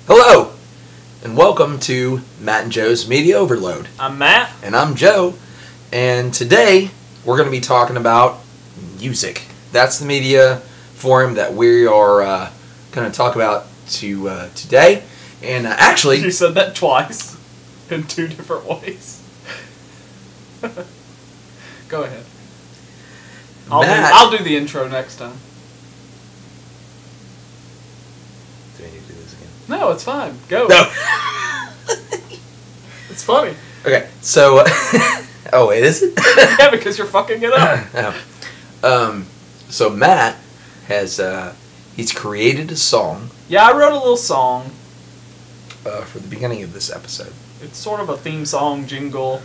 Hello, and welcome to Matt and Joe's Media Overload. I'm Matt. And I'm Joe, and today we're going to be talking about music. That's the media forum that we are going to talk about today. And actually... You said that twice, in two different ways. Go ahead. I'll do the intro next time. Do I need to do this again? No, it's fine. Go. No. It's funny. Okay, so... oh, wait, is it? Yeah, because you're fucking it up. So Matt has... he's created a song... Yeah, I wrote a little song. For the beginning of this episode. It's sort of a theme song jingle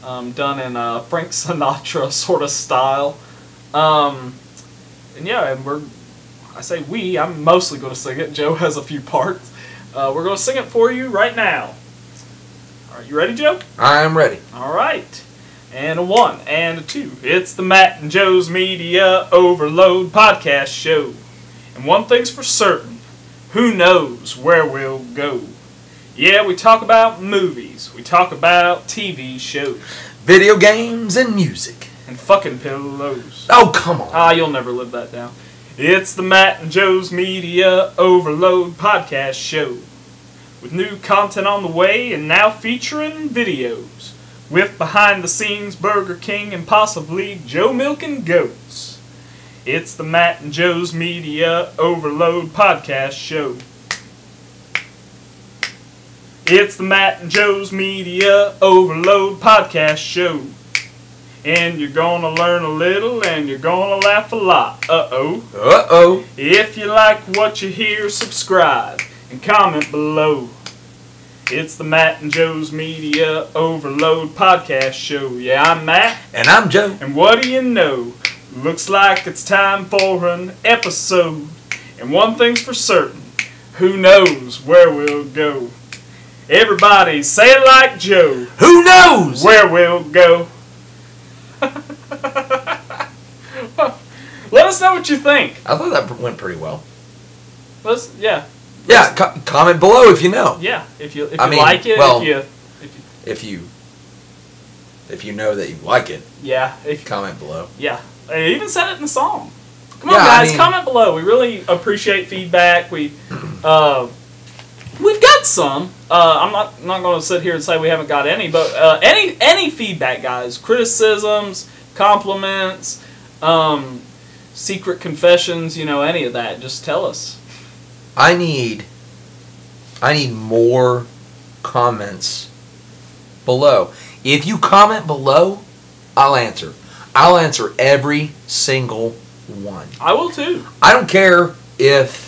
done in Frank Sinatra sort of style. And yeah, and I say we, I'm mostly going to sing it. Joe has a few parts. We're going to sing it for you right now. Are you ready, Joe? I'm ready. All right. And a one, and a two. It's the Matt and Joe's Media Overload podcast show. And one thing's for certain, who knows where we'll go? Yeah, we talk about movies. We talk about TV shows. Video games and music. And fucking pillows. Oh, come on. Ah, you'll never live that down. It's the Matt and Joe's Media Overload podcast show. With new content on the way and now featuring videos. With behind the scenes Burger King and possibly Joe Milking Goats. It's the Matt and Joe's Media Overload podcast show. It's the Matt and Joe's Media Overload podcast show. And you're gonna learn a little and you're gonna laugh a lot. Uh-oh. Uh-oh. If you like what you hear, subscribe and comment below. It's the Matt and Joe's Media Overload podcast show. Yeah, I'm Matt. And I'm Joe. And what do you know? Looks like it's time for an episode. And one thing's for certain, who knows where we'll go? Everybody, say it like Joe. Who knows where we'll go? Let us know what you think. I thought that went pretty well. Yeah. Yeah, comment below if you know. Yeah, if you like it, well, if you know that you like it. Yeah, comment below. Yeah, I even said it in the song. Come on, guys, comment below. We really appreciate feedback. We've got some. I'm not going to sit here and say we haven't got any, but any feedback, guys, criticisms, compliments, secret confessions, any of that, just tell us. I need more comments below. If you comment below, I'll answer. I'll answer every single one. I will too. I don't care if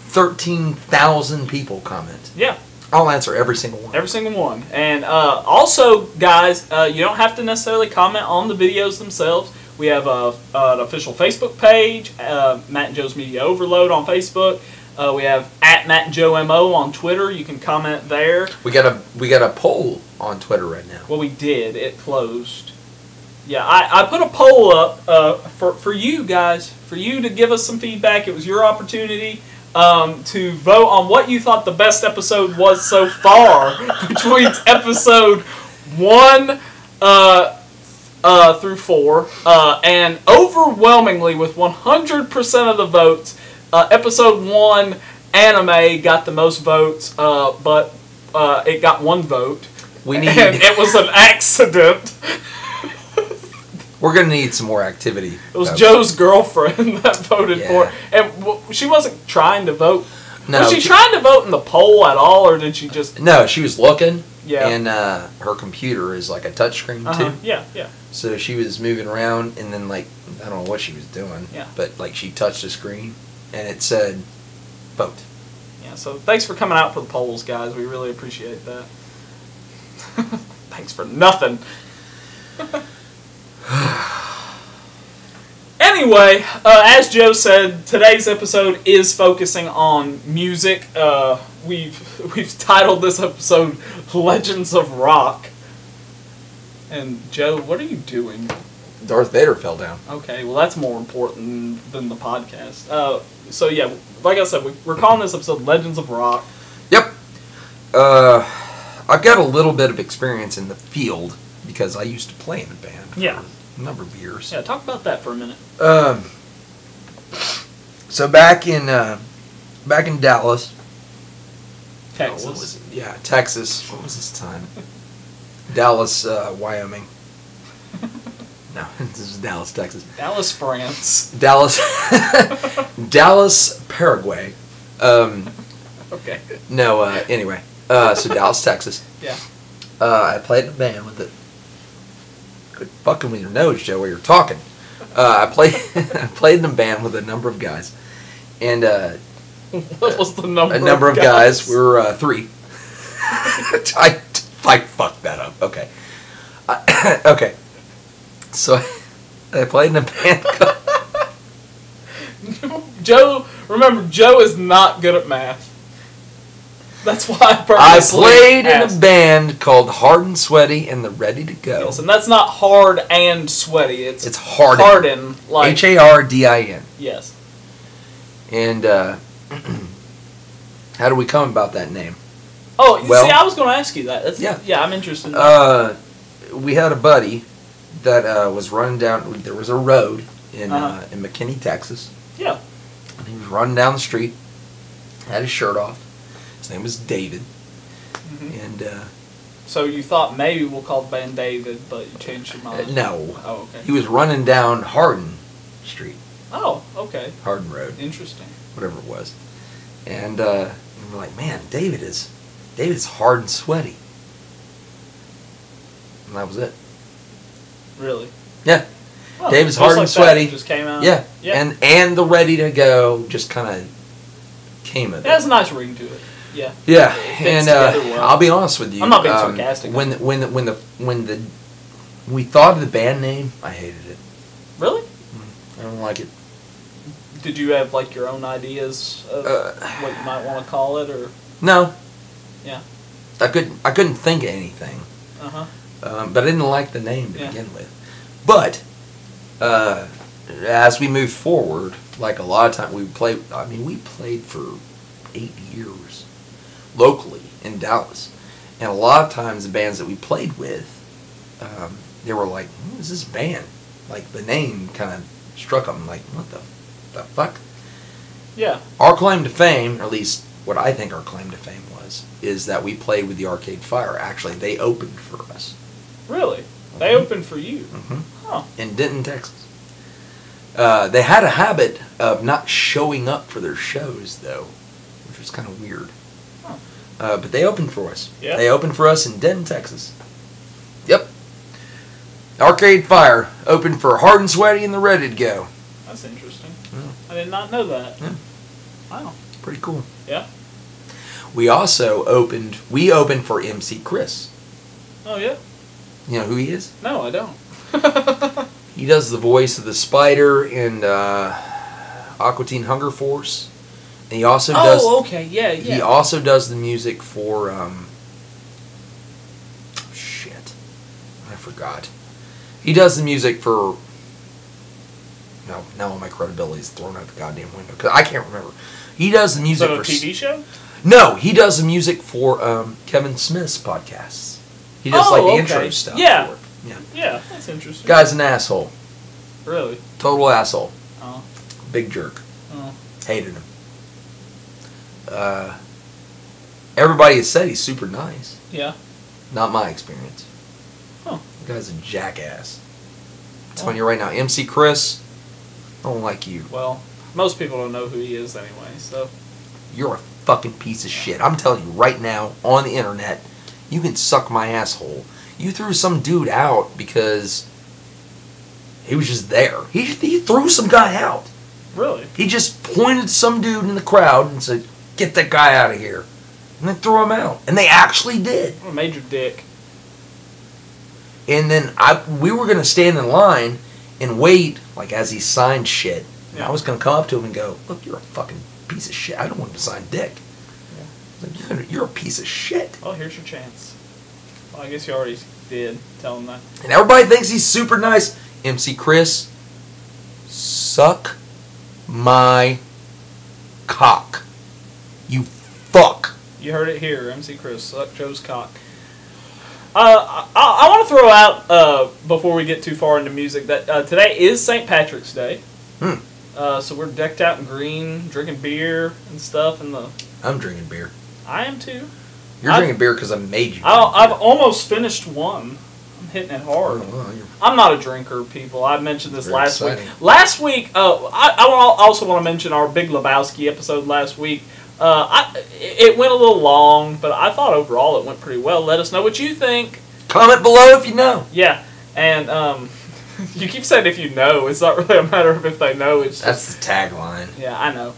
13,000 people comment. Yeah. I'll answer every single one. Every single one. And also, guys, you don't have to necessarily comment on the videos themselves. We have an official Facebook page, Matt and Joe's Media Overload on Facebook. We have @MattandJoeMO on Twitter. You can comment there. We got a poll on Twitter right now. Well, we did. It closed. Yeah, I put a poll up for you guys, for you to give us some feedback. It was your opportunity to vote on what you thought the best episode was so far between episode 1 through 4, and overwhelmingly with 100% of the votes, episode 1 anime got the most votes, but it got 1 vote. And it was an accident. We're going to need some more activity. It was Joe's girlfriend that voted for it. And she wasn't trying to vote. No, was she trying to vote in the poll at all, or did she just... No, she was looking. Yeah. And her computer is like a touchscreen, too. Yeah, yeah. So she was moving around, and then, I don't know what she was doing. Yeah. But, she touched the screen, and it said, vote. Yeah, so thanks for coming out for the polls, guys. We really appreciate that. Thanks for nothing. Anyway, as Joe said, today's episode is focusing on music. We've titled this episode "Legends of Rock." And Joe, what are you doing? Darth Vader fell down. Okay, well that's more important than the podcast. So yeah, like I said, we're calling this episode Legends of Rock. Yep. I've got a little bit of experience in the field because I used to play in a band for a number of years. Yeah, talk about that for a minute. So back in Dallas, Texas. What was it? Yeah, Texas. What was this time? Dallas, Wyoming. No, this is Dallas, Texas. Dallas, France. Dallas, Dallas, Paraguay. Okay. No, anyway. So Dallas, Texas. Yeah. I played in a band with it. Quit fucking with your nose, Joe, while you're talking. I played in a band with a number of guys. And, what was the number of guys? A number of guys. We were 3. I fucked that up. Okay. Okay. So I played in a band Joe, remember, Joe is not good at math. That's why I purposely played in a band called Hard and Sweaty and the Ready to Go. Yes, and that's not hard and sweaty. It's Hardin. Hardin, like Hardin. Yes. And how do we come about that name? Oh, well, see, I was going to ask you that. Yeah, I'm interested in that. We had a buddy that was running down. There was a road in McKinney, Texas. Yeah. And he was running down the street, had his shirt off. His name was David. Mm-hmm. And so you thought maybe we'll call the band David, but you changed your mind. No. Oh, okay. He was running down Hardin Street. Oh, okay. Hardin Road. Interesting. Whatever it was. And we're like, man, David's hard and sweaty. And that was it. Really? Yeah. Well, David's hard and sweaty. Just came out. Yeah. And the Ready to Go just kind of came of it. It has a nice ring to it. Yeah. Yeah. And well. I'll be honest with you. I'm not being sarcastic. When we thought of the band name, I hated it. Really? I don't like it. Did you have like your own ideas of what you might want to call it, or? No. Yeah. I couldn't think of anything. But I didn't like the name to begin with. But as we moved forward, like a lot of time we played. I mean, we played for 8 years locally in Dallas, and a lot of times the bands that we played with, they were like, "Who is this band?" Like the name kind of struck them. Like, what the fuck? Yeah. Our claim to fame, or at least what I think our claim to fame was, is that we played with the Arcade Fire. Actually, they opened for us. Really? They opened for you? Huh. In Denton, Texas. They had a habit of not showing up for their shows, though, which was kind of weird. Huh. But they opened for us. Yeah. They opened for us in Denton, Texas. Yep. Arcade Fire opened for Hard and Sweaty and the Ready to Go. That's interesting. Yeah. I did not know that. Yeah. Wow. Pretty cool. Yeah. We also opened for MC Chris. Oh, yeah? You know who he is? No, I don't. He does the voice of the Spider in Aqua Teen Hunger Force. And he also does... Oh, okay, yeah. He also does the music for... shit. I forgot. He does the music for... No, now all my credibility is thrown out the goddamn window. Because I can't remember. He does the music for... a TV show? No, he does the music for Kevin Smith's podcasts. He does the intro stuff. Yeah. For it. Yeah, that's interesting. Guy's an asshole. Really? Total asshole. Oh. Big jerk. Oh. Hated him. Everybody has said he's super nice. Yeah. Not my experience. Huh. The guy's a jackass. I'm telling you right now, MC Chris, I don't like you. Well, most people don't know who he is anyway, so... You're a fucking piece of shit. I'm telling you right now, on the internet, you can suck my asshole. You threw some dude out because he was just there. He threw some guy out. Really? He just pointed some dude in the crowd and said, "Get that guy out of here." And then threw him out. And they actually did. What a major dick. And then we were going to stand in line and wait, like, as he signed shit. And I was going to come up to him and go, "Look, you're a fucking piece of shit. I don't want to sign dick." Yeah. Like, you're a piece of shit. Oh, here's your chance. Well, I guess you already did tell him that. And everybody thinks he's super nice. MC Chris, suck my cock. You fuck. You heard it here, MC Chris. Suck Joe's cock. I want to throw out, before we get too far into music, that today is St. Patrick's Day. So we're decked out in green, drinking beer and stuff. I'm drinking beer. I am too. You're drinking beer because I made you. I've almost finished one. I'm hitting it hard. Oh, well, I'm not a drinker, people. I mentioned this last exciting. week. Last week, I also want to mention our Big Lebowski episode last week. It went a little long, but I thought overall it went pretty well. Let us know what you think. Comment below if you know. Yeah, and you keep saying if you know. It's not really a matter of if they know. It's That's the tagline. Yeah, I know.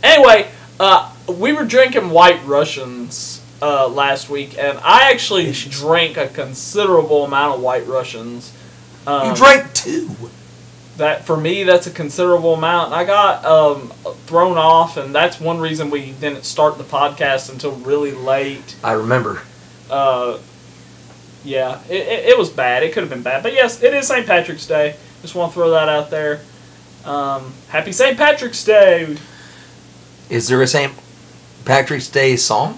Anyway, we were drinking White Russians last week, and I actually drank a considerable amount of White Russians. You drank 2. That for me, that's a considerable amount. And I got thrown off, and that's one reason we didn't start the podcast until really late. I remember. Yeah, it was bad. It could have been bad, but yes, it is St. Patrick's Day. Just want to throw that out there. Happy St. Patrick's Day. Is there a St. Patrick's Day song?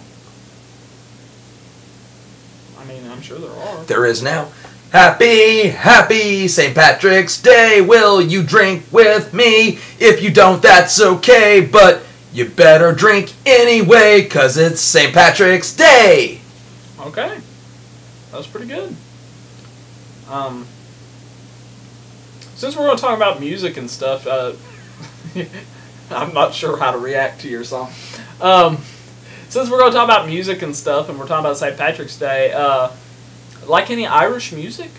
I mean, I'm sure there are. There is now. Happy, happy St. Patrick's Day. Will you drink with me? If you don't, that's okay. But you better drink anyway, because it's St. Patrick's Day. Okay. That was pretty good. Since we're going to talk about music and stuff, I'm not sure how to react to your song. Since we're going to talk about music and stuff, and we're talking about St. Patrick's Day, like any Irish music?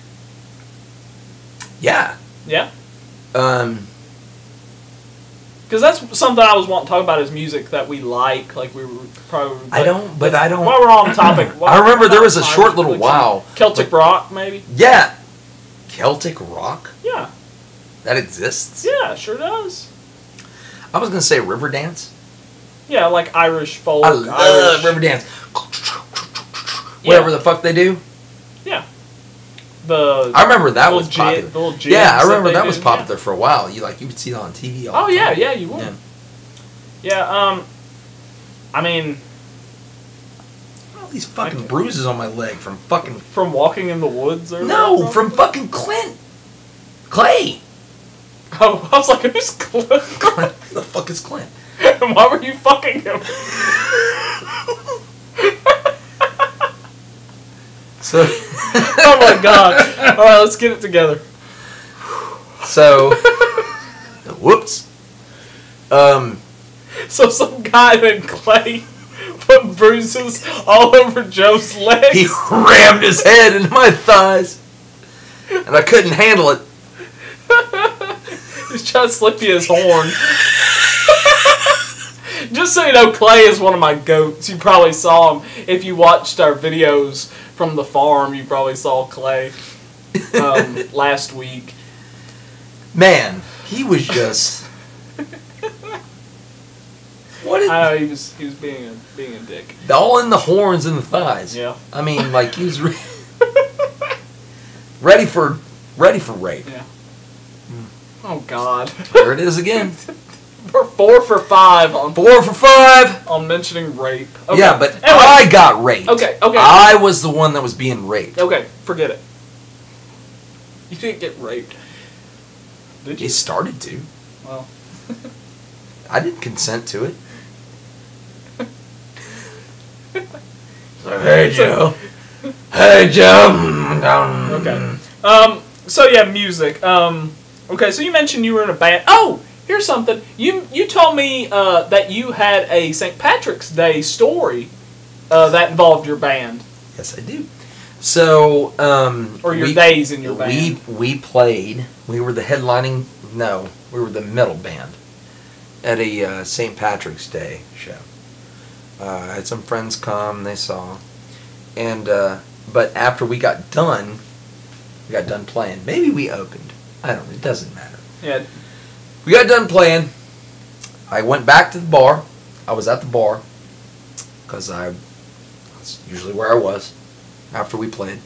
Yeah. Yeah? Um, Because that's something I was wanting to talk about is music that we like. Like we were probably. I don't. While we're on topic, I remember there was a short little while. Celtic rock, maybe. Yeah. Celtic rock. Yeah. That exists. Yeah, it sure does. I was gonna say river dance. Yeah, like Irish folk. I love river dance. Whatever the fuck they do. Yeah. I remember that was popular. Yeah, I remember that was popular yeah. for a while. You would see it on TV all the time. Yeah, you would. Yeah, I mean, all these fucking bruises on my leg from walking in the woods or no, from fucking Clint. Clay. Oh, I was like, who's Clint? Who the fuck is Clint? Why were you fucking him? So, oh my god. Alright, let's get it together. So, whoops. So some guy named Clay put bruises all over Joe's legs. He rammed his head into my thighs, and I couldn't handle it. He's trying to slip you his horn. Just so you know, Clay is one of my goats. You probably saw him. If you watched our videos from the farm, you probably saw Clay last week. Man, he was just... What is... I know, he was being a dick. All in the horns and the thighs. Yeah. I mean, like, he was ready for rape. Yeah. Oh, God. There it is again. We're 4 for 5 on 4 for 5 on mentioning rape. Okay. Yeah, but anyway. I got raped. Okay. I was the one that was being raped. Okay, forget it. You didn't get raped. Did you? He started to. Well. I didn't consent to it. So, hey, Joe. Hey, Joe. Okay. So yeah, music. Okay, so you mentioned you were in a band. Oh, here's something. You told me that you had a St. Patrick's Day story that involved your band. Yes, I do. So, or your days in your band. We played. We were the headlining. No, we were the metal band at a St. Patrick's Day show. I had some friends come. They saw, and but after we got done playing. Maybe we opened. I don't know. It doesn't matter. Yeah. We got done playing. I went back to the bar. I was at the bar because that's usually where I was after we played.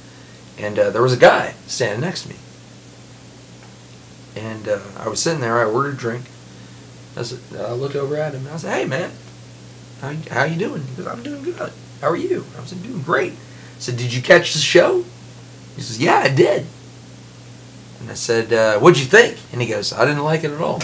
And there was a guy standing next to me. And I was sitting there. I ordered a drink. I looked over at him and I said, "Hey, man, how you doing?" He goes, "I'm doing good. How are you?" I was like, "Doing great." I said, "Did you catch the show?" He says, "Yeah, I did." And I said, "What'd you think?" And he goes, "I didn't like it at all."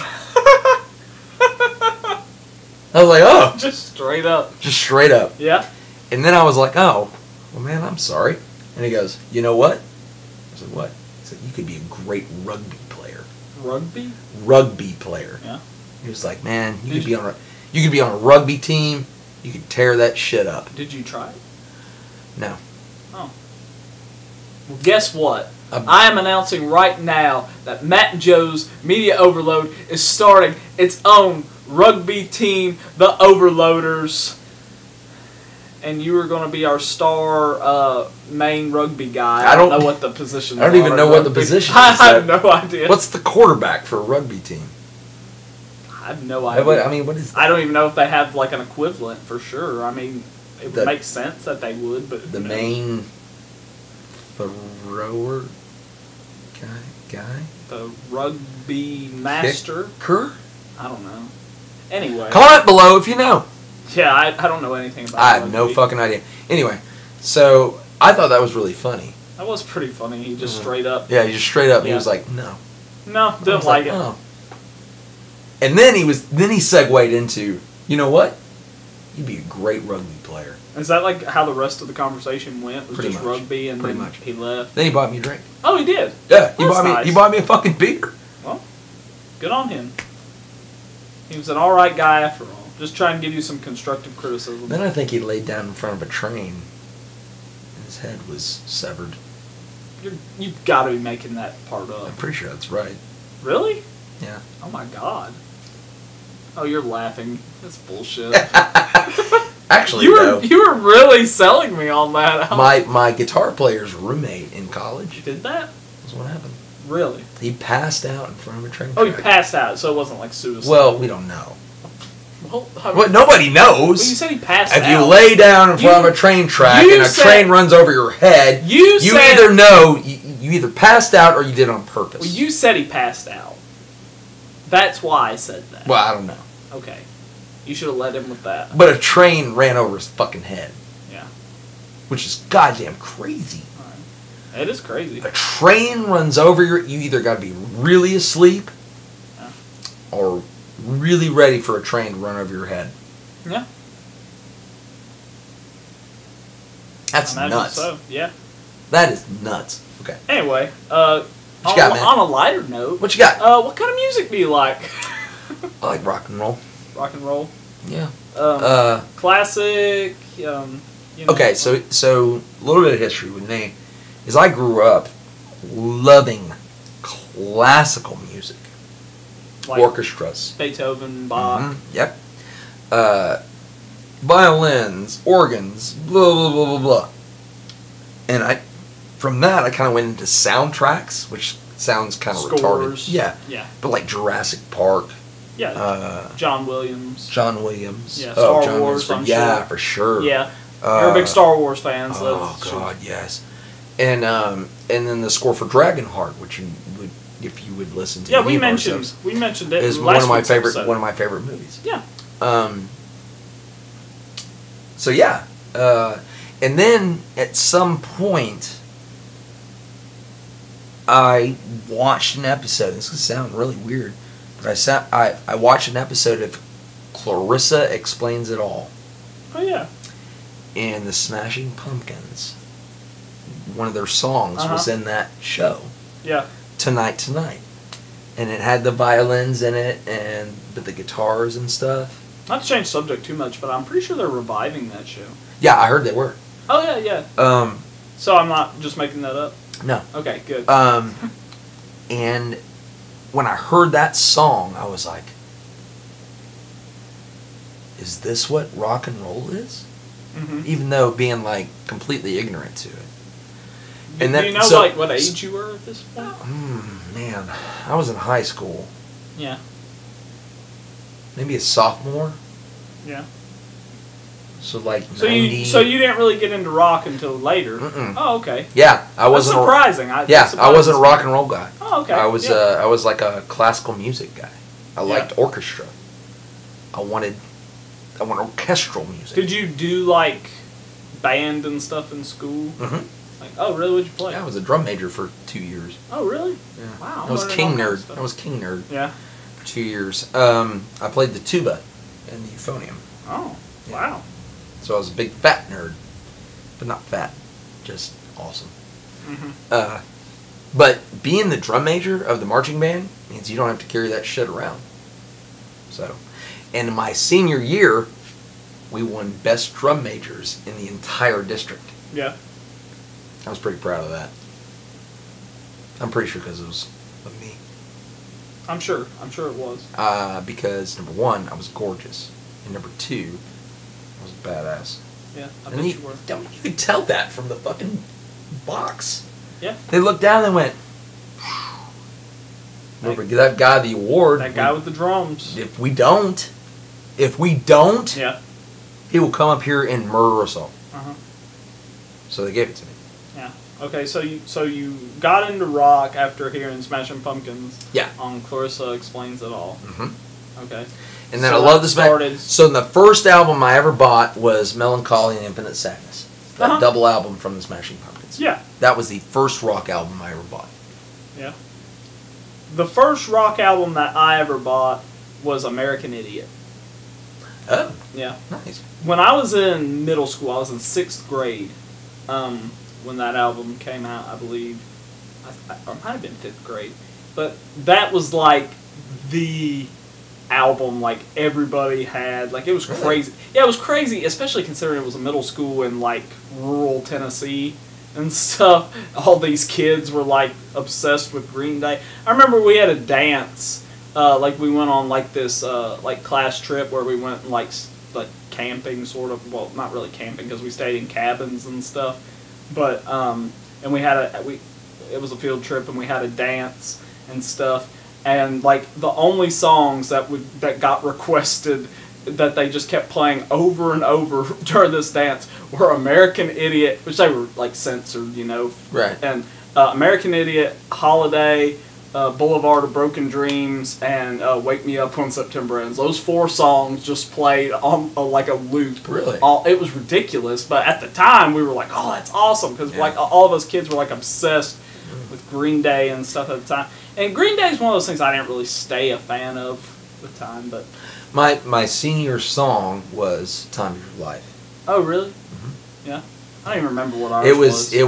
I was like, "Oh." Just straight up. Just straight up. Yeah. And then I was like, "Oh, well, man, I'm sorry." And he goes, "You know what?" I said, "What?" He said, "You could be a great rugby player." Rugby? Rugby player. Yeah. He was like, "Man, you could be on a rugby team. You could tear that shit up." Did you try it? No. Oh. Well, guess what? I am announcing right now that Matt and Joe's Media Overload is starting its own rugby team, the Overloaders. And you are going to be our star main rugby guy. I don't know what the position is. I don't even know what the position is. I have no idea. What's the quarterback for a rugby team? I have no idea. I mean, what is that? I don't even know if they have like an equivalent for sure. I mean, it would make sense that they would, but the main thrower guy? The rugby master? Kicker? I don't know. Anyway. Comment below if you know. Yeah, I don't know anything about I have no fucking idea. Anyway, so I thought that was really funny. That was pretty funny. He just straight up. Yeah, he just straight up. Yeah. He was like, "No." No, didn't like it. Oh. And then he segued into, "You know what? You'd be a great rugby player." Is that like how the rest of the conversation went? Was pretty just much. Rugby and pretty then much. He left? Then he bought me a drink. Oh, he did? Yeah, Nice. He bought me a fucking beer. Well, good on him. He was an alright guy after all. Just trying to give you some constructive criticism. Then I think he laid down in front of a train and his head was severed. You've got to be making that part up. I'm pretty sure that's right. Really? Yeah. Oh my god. Oh, you're laughing. That's bullshit. Actually, you were really selling me on that. My guitar player's roommate in college. Did that? That's what happened. Really? He passed out in front of a train. Oh, he passed out, so it wasn't like suicide. Well, we don't know. Well, nobody knows. Well, you said he passed out. If you lay down in front of a train track and a train runs over your head, you either know you either passed out or you did it on purpose. Well, you said he passed out. That's why I said that. Well, I don't know. Okay. You should have let him with that. But a train ran over his fucking head. Yeah. Which is goddamn crazy. Right. It is crazy. A train runs over you either got to be really asleep or really ready for a train to run over your head. Yeah. That's nuts. So, yeah. That is nuts. Okay. Anyway, what you got, man? On a lighter note, what you got? What kind of music do you like? I like rock and roll. Rock and roll. Yeah. Classic. You know, okay, so a little bit of history with me is I grew up loving classical music, like orchestras, Beethoven, Bach. Mm-hmm. Yep. Violins, organs, blah blah blah blah blah. And from that I kind of went into soundtracks, which sounds kind of retarded. Yeah. Yeah. But like Jurassic Park. Yeah. John Williams. Yeah. Star Wars. I'm yeah, sure. for sure. Yeah. You're a big Star Wars fan. So oh God, yes. And then the score for Dragonheart, which you would, if you would listen to. Yeah, we mentioned it. Is one of my favorite movies. Yeah. So yeah, and then at some point, I watched an episode. This could sound really weird, but I watched an episode of Clarissa Explains It All. Oh yeah. And the Smashing Pumpkins, one of their songs was in that show. Yeah. Tonight, and it had the violins in it, but the guitars and stuff. Not to change subject too much, but I'm pretty sure they're reviving that show. Yeah, I heard they were. Oh yeah. So I'm not just making that up? No. Okay, good. And when I heard that song, I was like, is this what rock and roll is? Mm-hmm. Even though being like completely ignorant to it. And do you know like what age you were at this point? Man, I was in high school. Yeah. Maybe a sophomore. Yeah. So like so 90... you didn't really get into rock until later. Mm-mm. Oh, okay. Yeah, I wasn't surprising. I wasn't a rock and roll guy. Oh, okay. I was like a classical music guy. I liked orchestra. I wanted orchestral music. Did you do like band and stuff in school? Mm-hmm. Like, oh, really? What'd you play? Yeah, I was a drum major for 2 years. Oh, really? Yeah. Wow. I was king nerd. Yeah. For 2 years. I played the tuba and the euphonium. Oh, Yeah. wow. So I was a big fat nerd, but not fat, just awesome. Mm-hmm. But being the drum major of the marching band means you don't have to carry that shit around. So, and in my senior year, we won best drum majors in the entire district. Yeah. I was pretty proud of that. I'm pretty sure because it was of me. I'm sure it was. Because number one, I was gorgeous, and number two, I was a badass. Yeah, I And bet you, you were. you could tell that from the fucking box. Yeah. They looked down and went, remember, give that guy the award. That guy with the drums. If we don't, Yeah. he will come up here and murder us all. Uh-huh. So they gave it to me. Yeah. Okay, so you got into rock after hearing Smashing Pumpkins. Yeah. On Clarissa Explains It All. Mm-hmm. Okay. And then So I love that this started- So the first album I ever bought was Melancholy and Infinite Sadness. That Uh-huh. double album from the Smashing Pumpkins. Yeah. That was the first rock album I ever bought. Yeah. The first rock album that I ever bought was American Idiot. Oh, Yeah. nice. When I was in middle school, I was in 6th grade when that album came out, I believe. Or it might have been 5th grade. But that was like the album like everybody had. Like, it was Really? crazy. Yeah, it was crazy, especially considering it was a middle school in like rural Tennessee and stuff. All these kids were like obsessed with Green Day. I remember we had a dance. Like we went on like this like class trip where we went and like camping sort of. Well, not really camping because we stayed in cabins and stuff. But and we had it was a field trip and we had a dance and stuff. And like the only songs that got requested that they just kept playing over and over during this dance were American Idiot, which they were like censored, you know. Right. And American Idiot, Holiday, Boulevard of Broken Dreams, and Wake Me Up When September Ends. Those 4 songs just played on like a loop. Really? It was ridiculous, but at the time we were like, "Oh, that's awesome!" Because like all of us kids were like obsessed with Green Day and stuff at the time. And Green Day is one of those things I didn't really stay a fan of at the time, but My senior song was "Time of Your Life." oh really? Mm-hmm. Yeah, I don't even remember what ours was. It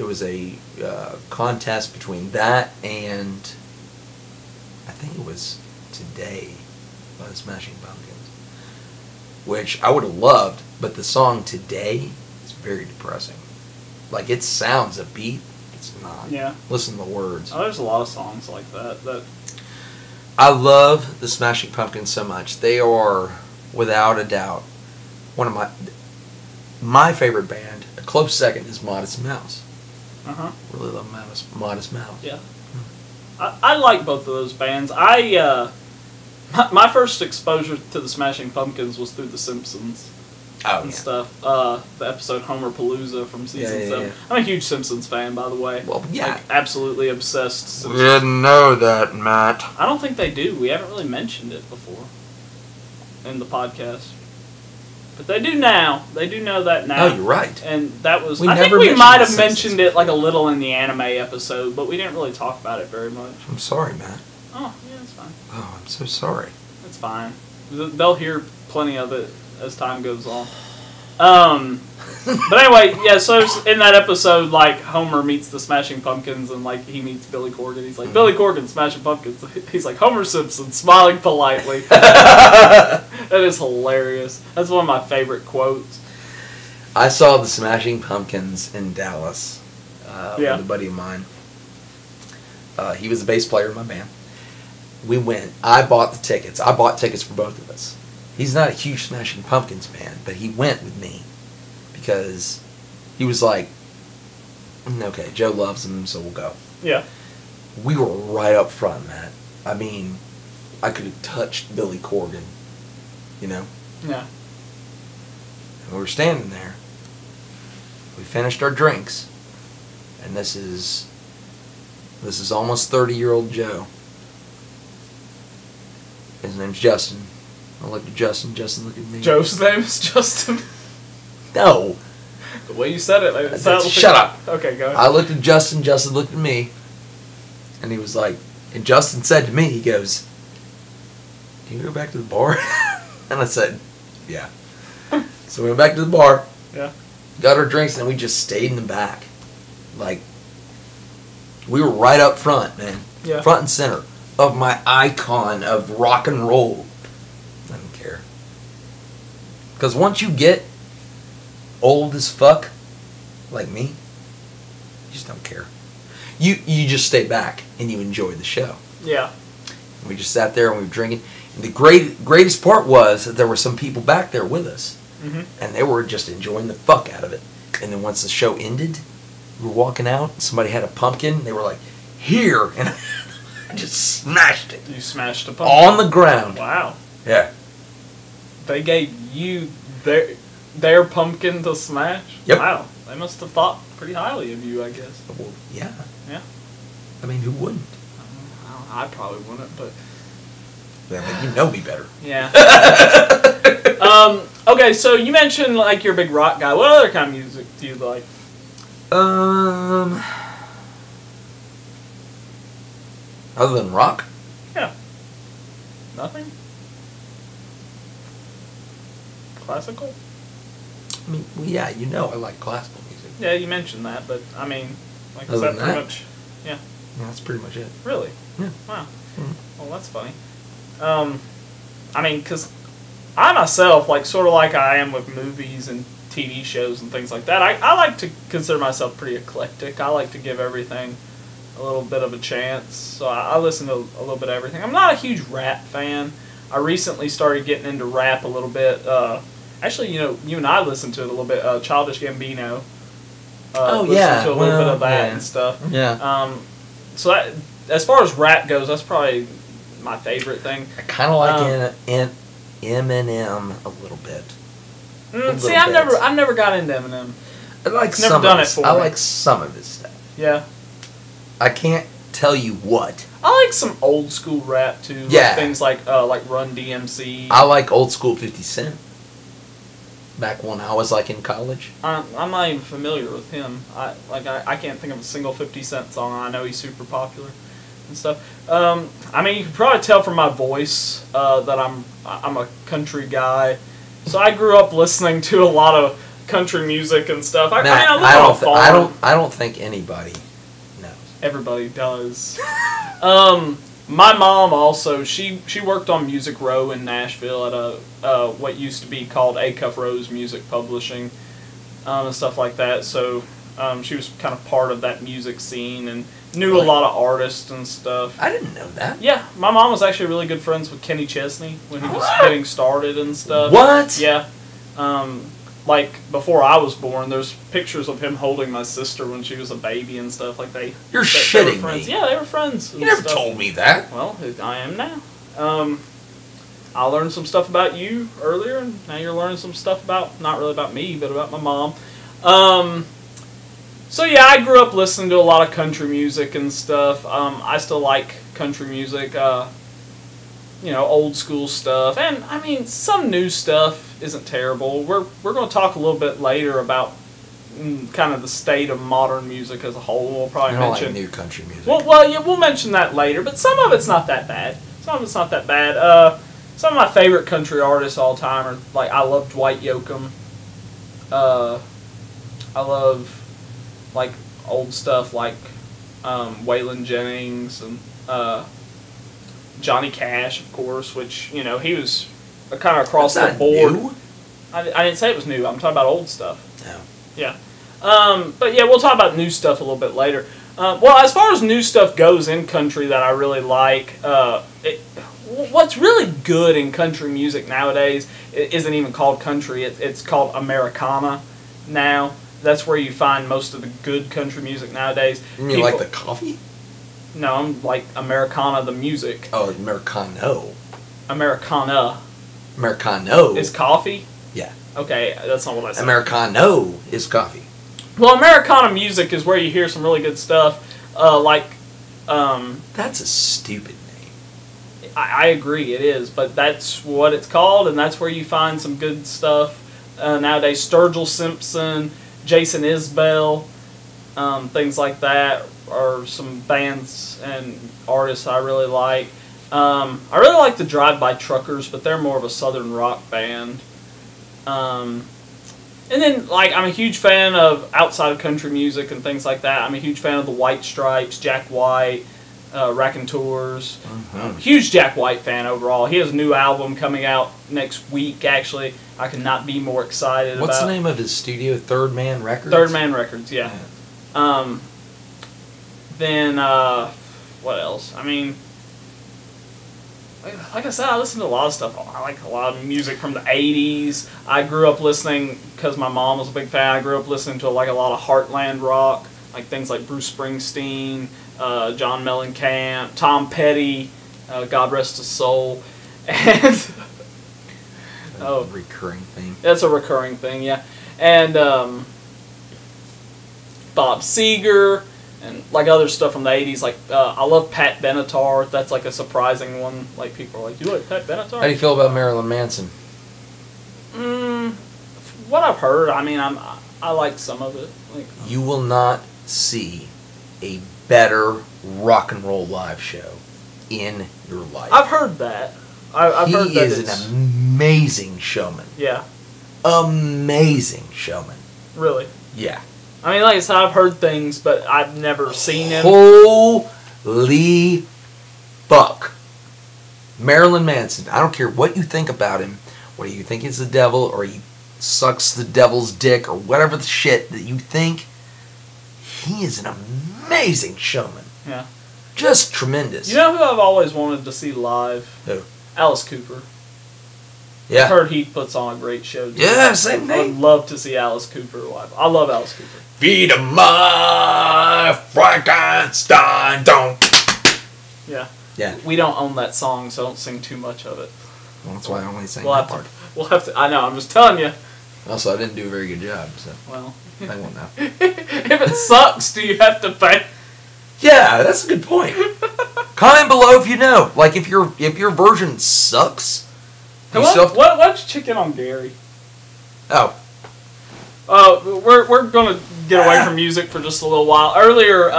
was a contest between that and I think it was "Today" by the Smashing Pumpkins, which I would have loved, but the song "Today" is very depressing. Like, it sounds upbeat, it's not. Yeah. Listen to the words. Oh, there's a lot of songs like that. I love the Smashing Pumpkins so much. They are, without a doubt, one of my favorite band. A close second is Modest Mouse. Uh-huh. Really love Modest Mouse. Yeah. I like both of those bands. My first exposure to the Smashing Pumpkins was through The Simpsons Oh, and yeah. stuff. The episode Homer Palooza from season Yeah, 7. yeah. I'm a huge Simpsons fan, by the way. Well, yeah. Like, absolutely obsessed. We Simpsons. didn't know that, Matt. I don't think they do. We haven't really mentioned it before in the podcast. But they do now. They do know that now. Oh, you're right. And that was... We I think never we mentioned might The have Simpsons mentioned it like a before. little in the anime episode, but we didn't really talk about it very much. I'm sorry, Matt. Oh, yeah, it's fine. Oh, I'm so sorry. It's fine. They'll hear plenty of it as time goes on. But anyway, yeah, so in that episode, like, Homer meets the Smashing Pumpkins, and, like, he meets Billy Corgan. He's like, Billy Corgan, Smashing Pumpkins. He's like, Homer Simpson, smiling politely. That is hilarious. That's one of my favorite quotes. I saw the Smashing Pumpkins in Dallas Yeah. with a buddy of mine. He was the bass player in my band. We went. I bought the tickets. I bought tickets for both of us. He's not a huge Smashing Pumpkins fan, but he went with me because he was like, okay, Joe loves them, so we'll go. Yeah. We were right up front, Matt. I mean, I could have touched Billy Corgan, you know? Yeah. And we were standing there. We finished our drinks, and this is almost 30-year-old Joe. His name's Justin. I looked at Justin. Justin looked at me. Joe's name is Justin? No. The way you said it sounded Shut up. Okay, go ahead. I looked at Justin. Justin looked at me. And he was like, and Justin said to me, he goes, "Can you go back to the bar?" And I said, "Yeah." So we went back to the bar. Yeah. Got our drinks, and we just stayed in the back. Like, we were right up front, man. Yeah. Front and center of my icon of rock and roll. I don't care. Because once you get old as fuck, like me, you just don't care. You just stay back and you enjoy the show. Yeah. And we just sat there and we were drinking. And the greatest part was that there were some people back there with us. Mm-hmm. And they were just enjoying the fuck out of it. And then once the show ended, we were walking out, and somebody had a pumpkin. They were like, "Here!" And I just smashed it. You smashed a pumpkin? On the ground. Wow. Yeah. They gave you their pumpkin to smash? Yep. Wow. They must have thought pretty highly of you, I guess. Well, yeah. Yeah. I mean, who wouldn't? I probably wouldn't, but... I mean, you know me better. Yeah. Okay, so you mentioned, like, you're a big rock guy. What other kind of music do you like? Other than rock? Yeah. Nothing? Classical? I mean, well, yeah, you know I like classical music. Yeah, you mentioned that, but, I mean, like, is Other that than pretty that? much... Yeah. Yeah, that's pretty much it. Really? Yeah. Wow. Mm-hmm. Well, that's funny. I mean, because I myself, like, sort of like I am with movies and TV shows and things like that, I like to consider myself pretty eclectic. I like to give everything a little bit of a chance. So I listen to a little bit of everything. I'm not a huge rap fan. I recently started getting into rap a little bit. Actually, you know, you and I listened to it a little bit. Childish Gambino. Yeah. To a little bit of that and stuff. Yeah. So that, as far as rap goes, that's probably my favorite thing. I kind of like Eminem a little bit. See, I've never got into Eminem. I like Never some done of it his, for I me. like some of his stuff. Yeah. I can't tell you what. I like some old school rap too. Yeah. Like things like Run DMC. I like old school 50 Cent. Back when I was like in college. I'm not even familiar with him. I can't think of a single 50 Cent song. I know he's super popular and stuff. I mean, you can probably tell from my voice that I'm a country guy. So I grew up listening to a lot of country music and stuff. I don't think anybody knows. Everybody does. My mom also, she worked on Music Row in Nashville at a what used to be called A Cuff Rose Music Publishing and stuff like that. So she was kind of part of that music scene and knew a lot of artists and stuff. I didn't know that. Yeah, my mom was actually really good friends with Kenny Chesney when he was getting started and stuff. What? Yeah. Like, before I was born, there's pictures of him holding my sister when she was a baby and stuff. Like, You're they were shitting friends. me. Yeah, they were friends. You never told me that. Well, I am now. I learned some stuff about you earlier, and now you're learning some stuff about, not really about me, but about my mom. So yeah, I grew up listening to a lot of country music and stuff. I still like country music, you know, old school stuff, and I mean some new stuff isn't terrible. We're going to talk a little bit later about kind of the state of modern music as a whole. We'll probably mention like new country music. Well, yeah, we'll mention that later, but some of it's not that bad. Some of my favorite country artists all time are, like, I love Dwight Yoakam. I love, like, old stuff like Waylon Jennings and Johnny Cash, of course, which, you know, he was kind of across the board. New? I didn't say it was new. I'm talking about old stuff. No. Yeah. But yeah, we'll talk about new stuff a little bit later. Well, as far as new stuff goes in country that I really like, what's really good in country music nowadays isn't even called country. It's called Americana now. That's where you find most of the good country music nowadays. You mean like the coffee? No, I'm like Americana, the music. Oh, Americano. Americana. Americano. Is coffee? Yeah. Okay, that's not what I said. Americano is coffee. Well, Americana music is where you hear some really good stuff, like... That's a stupid name. I agree, it is, but that's what it's called, and that's where you find some good stuff nowadays. Sturgill Simpson, Jason Isbell, things like that are some bands and artists I really like. I really like the Drive-By Truckers, but they're more of a southern rock band. And then, like, I'm a huge fan of outside of country music and things like that. I'm a huge fan of the White Stripes, Jack White, Raconteurs. Huge Jack White fan overall. He has a new album coming out next week, actually. I could not be more excited What's about. the name of his studio? Third Man Records? Third Man Records, yeah. Then, what else? I mean, like I said, I listen to a lot of stuff. I like a lot of music from the 80s. I grew up listening, because my mom was a big fan, I grew up listening to like a lot of Heartland rock, like things like Bruce Springsteen, John Mellencamp, Tom Petty, God rest his soul. And recurring thing. That's a recurring thing, yeah. And Bob Seger, and like other stuff from the 80s, like I love Pat Benatar. That's like a surprising one. Like people are like, "You like Pat Benatar?" How do you feel about Marilyn Manson? What I've heard, I mean, I like some of it. Like, you will not see a better rock and roll live show in your life. I've heard that. I've heard that he is an amazing showman. Yeah. Amazing showman. Really? Yeah. I mean, like I said, I've heard things, but I've never seen him. Holy fuck. Marilyn Manson, I don't care what you think about him, whether you think he's the devil or he sucks the devil's dick or whatever the shit that you think, he is an amazing showman. Yeah. Just tremendous. You know who I've always wanted to see live? Who? Alice Cooper. Yeah. I've heard he puts on a great show. Yeah, same thing. I'd love to see Alice Cooper live. I love Alice Cooper. Feed my Frankenstein, don't. Yeah. Yeah. We don't own that song, so don't sing too much of it. Well, that's why I only sang We'll that have part. We'll have to. I know. I'm just telling you. Also, I didn't do a very good job, so Well, I won't know. if it sucks, do you have to pay? Yeah, that's a good point. Comment below if you know. Like if your version sucks. What's chicken on Gary? Oh. We're gonna get away from music for just a little while. Earlier,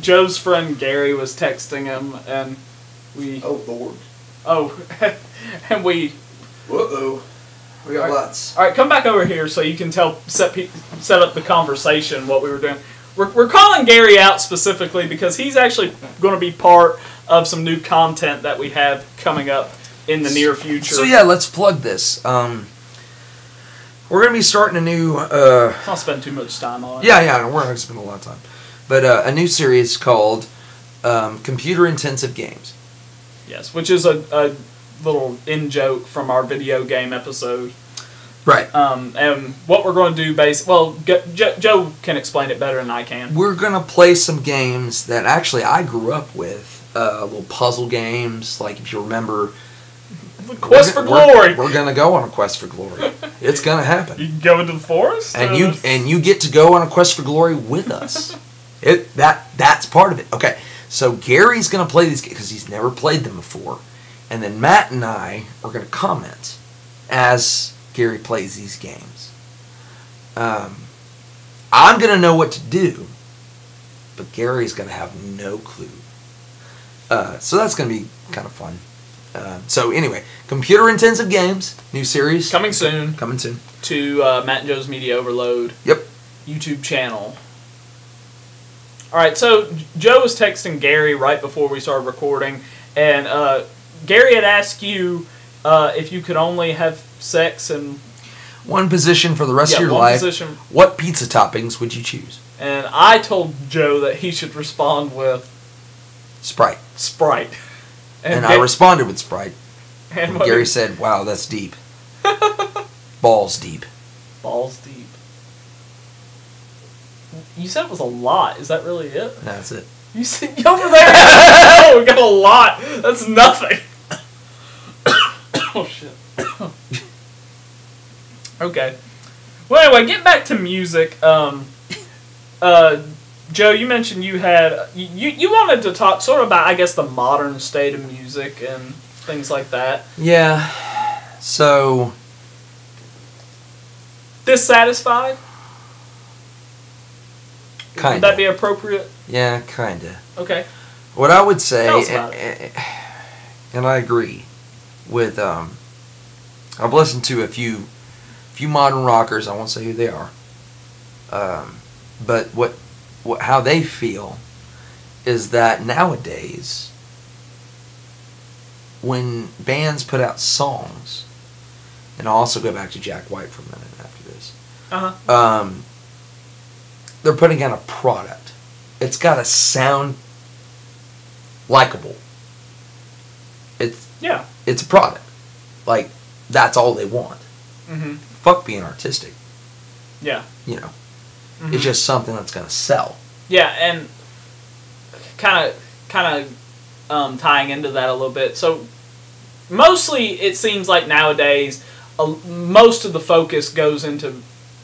Joe's friend Gary was texting him, and we. Oh Lord. Oh, and we. Uh-oh. We got lots. All right, come back over here so you can set up the conversation. What we were doing. We're calling Gary out specifically because he's actually going to be part of some new content that we have coming up in the near future. So yeah, let's plug this. We're going to be starting a new... Let's not spend too much time on it. Yeah, we're not going to spend a lot of time. But a new series called Computer Intensive Games. Yes, which is a little in-joke from our video game episode. Right. And what we're going to do, Joe can explain it better than I can. We're going to play some games that actually I grew up with. Little puzzle games, like if you remember... Quest for Glory! We're going to go on a Quest for Glory. It's going to happen. You can go into the forest? And you get to go on a Quest for Glory with us. That's part of it. Okay, so Gary's going to play these games because he's never played them before. And then Matt and I are going to comment as Gary plays these games. I'm going to know what to do, but Gary's going to have no clue. So that's going to be kind of fun. So anyway, Computer Intensive Games, new series. Coming soon. Coming soon. To Matt and Joe's Media Overload. Yep. YouTube channel. Alright, so Joe was texting Gary right before we started recording, and Gary had asked you if you could only have sex in... one position for the rest of your life. Position. What pizza toppings would you choose? And I told Joe that he should respond with... Sprite. Sprite. And I responded with Sprite. And Gary said, wow, that's deep. Balls deep. Balls deep. You said it was a lot. Is that really it? No, that's it. You said over there. Oh, we got a lot. That's nothing. Oh shit. Okay. Well, anyway, get back to music. Joe, you mentioned you had you wanted to talk sort of about, I guess, the modern state of music and. things like that. Yeah. So. Dissatisfied? Kinda. Would that be appropriate? Yeah, kinda. Okay. What I would say, Tell us about it. and I agree with, I've listened to a few modern rockers. I won't say who they are. But how they feel is that nowadays, when bands put out songs, and I'll also go back to Jack White for a minute after this. They're putting out a product. It's got to sound likable. It's a product. Like, that's all they want. Mm-hmm. Fuck being artistic. Yeah. You know. Mm-hmm. It's just something that's going to sell. Yeah, and kind of tying into that a little bit. So, mostly it seems like nowadays, most of the focus goes into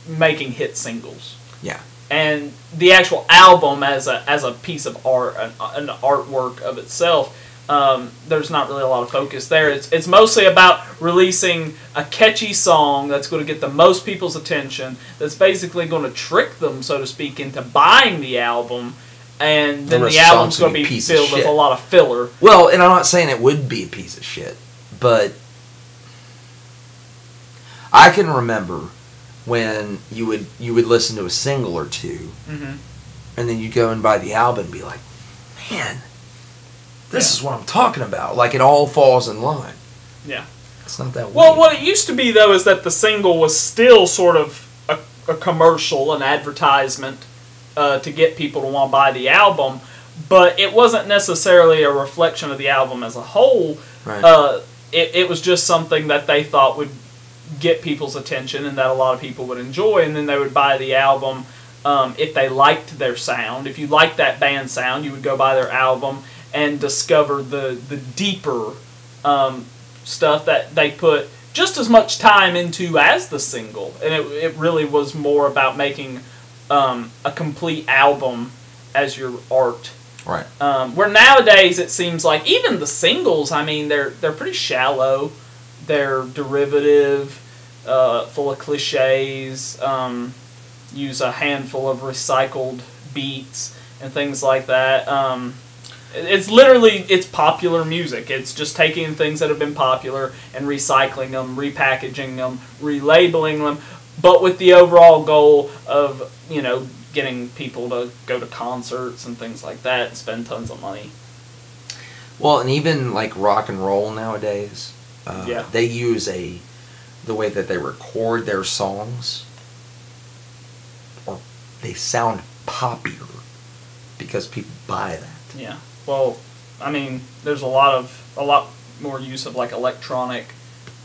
making hit singles. Yeah. And the actual album as a piece of art, an artwork of itself, there's not really a lot of focus there. It's mostly about releasing a catchy song that's going to get the most people's attention, that's basically going to trick them, so to speak, into buying the album, and then the album's going to be filled with a lot of filler. Well, and I'm not saying it would be a piece of shit, but I can remember when you would listen to a single or two, mm-hmm. and then you'd go and buy the album and be like, man, this is what I'm talking about. Like, it all falls in line. Yeah. It's not that way. Well, what it used to be, though, is that the single was still sort of a commercial, an advertisement to get people to want to buy the album, but it wasn't necessarily a reflection of the album as a whole. Right. It was just something that they thought would get people's attention and that a lot of people would enjoy, and then they would buy the album if they liked their sound. If you liked that band's sound, you would go buy their album and discover the deeper stuff that they put just as much time into as the single. And it really was more about making a complete album as your art. Right. Where nowadays it seems like even the singles, I mean, they're pretty shallow. They're derivative, full of cliches, use a handful of recycled beats and things like that. It's popular music. It's just taking things that have been popular and recycling them, repackaging them, relabeling them, but with the overall goal of, getting people to go to concerts and things like that and spend tons of money. Well, and even like rock and roll nowadays, they use the way that they record their songs, or they sound poppier because people buy that. Yeah. Well, I mean, there's a lot more use of like electronic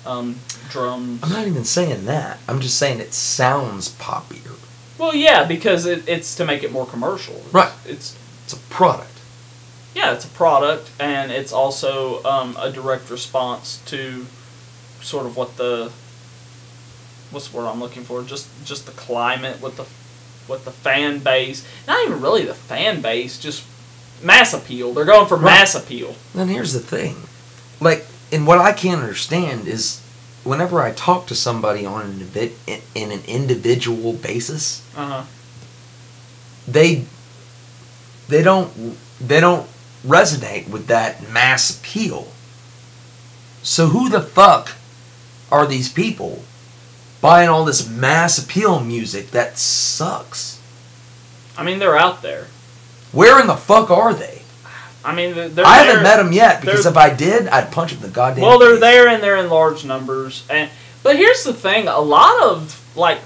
drums. I'm not even saying that. I'm just saying it sounds poppier. Well, yeah, because it's to make it more commercial. Right. It's a product. Yeah, it's a product, and it's also a direct response to sort of what's the word I'm looking for? Just the climate with the fan base. Not even really the fan base, just mass appeal. They're going for mass appeal. And here's the thing, and what I can't understand is, whenever I talk to somebody on in an individual basis, they don't resonate with that mass appeal. So who the fuck are these people buying all this mass appeal music that sucks? I mean, they're out there. Where in the fuck are they? I mean, I haven't met them yet, because if I did, I'd punch them in the goddamn Well, they're face. there, and they're in large numbers. But here's the thing: a lot of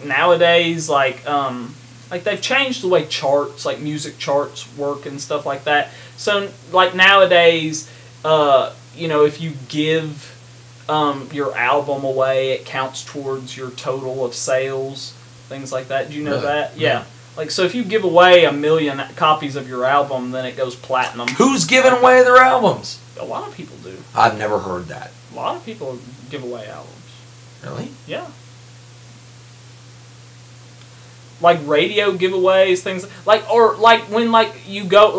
nowadays, they've changed the way charts, like music charts, work and stuff like that. So nowadays, if you give your album away, it counts towards your total of sales, things like that. Do you know that? Yeah. So if you give away 1 million copies of your album, then it goes platinum. Who's giving away their albums? A lot of people do. I've never heard that. A lot of people give away albums. Really? Yeah. Like radio giveaways, things when you go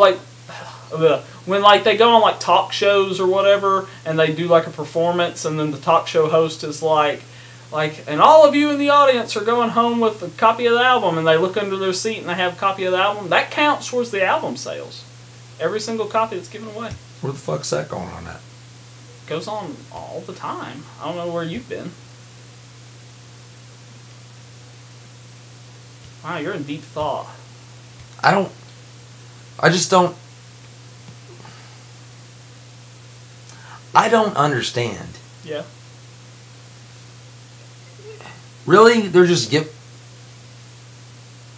when like they go on like talk shows or whatever, and they do like a performance, and then the talk show host is like, and all of you in the audience are going home with a copy of the album, and they look under their seat and they have a copy of the album. That counts towards the album sales. Every single copy that's given away. Where the fuck's that going on at? Goes on all the time. I don't know where you've been. Wow, you're in deep thought. I just don't understand. Yeah. Really? They're just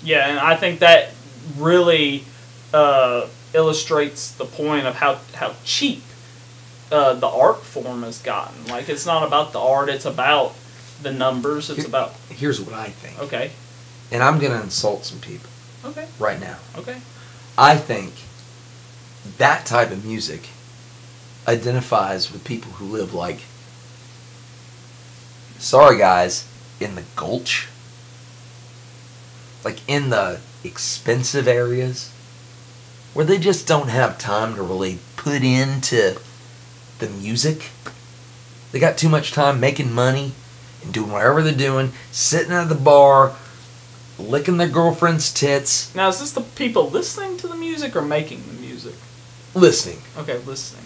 Yeah, and I think that really illustrates the point of how cheap the art form has gotten. Like, it's not about the art, it's about the numbers, about... Here's what I think. Okay. And I'm going to insult some people. Okay. Right now. Okay. I think that type of music identifies with people who live like, sorry guys, in the gulch. Like in the expensive areas. Where they just don't have time to really put into the music. They got too much time making money and doing whatever they're doing, sitting at the bar, licking their girlfriend's tits. Now, is this the people listening to the music or making the music? Listening. Okay, listening.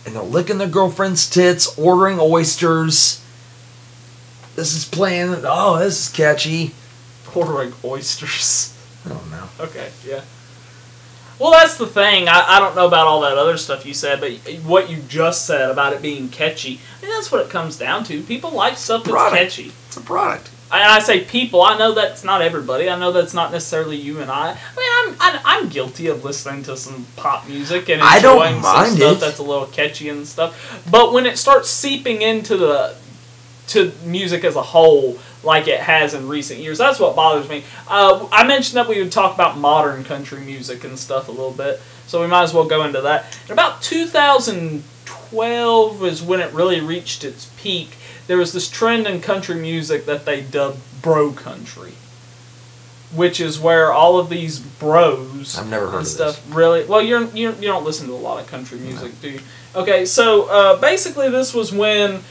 And they're licking their girlfriend's tits, ordering oysters. This is playing. Oh, this is catchy. Ordering oysters. I don't know. Okay, yeah. Well, that's the thing. I don't know about all that other stuff you said, but what you just said about it being catchy, I mean, that's what it comes down to. People like stuff that's catchy. It's a product. And I say people. I know that's not everybody. I know that's not necessarily you and I. I mean, I'm guilty of listening to some pop music and enjoying some stuff that's a little catchy and stuff. But when it starts seeping into to music as a whole, like it has in recent years, that's what bothers me. I mentioned that we would talk about modern country music and stuff a little bit, so we might as well go into that. In about 2012 is when it really reached its peak. There was this trend in country music that they dubbed bro country, which is where all of these bros I've never heard and of stuff this. really. Well, you don't listen to a lot of country music, do you? Okay, so basically this was when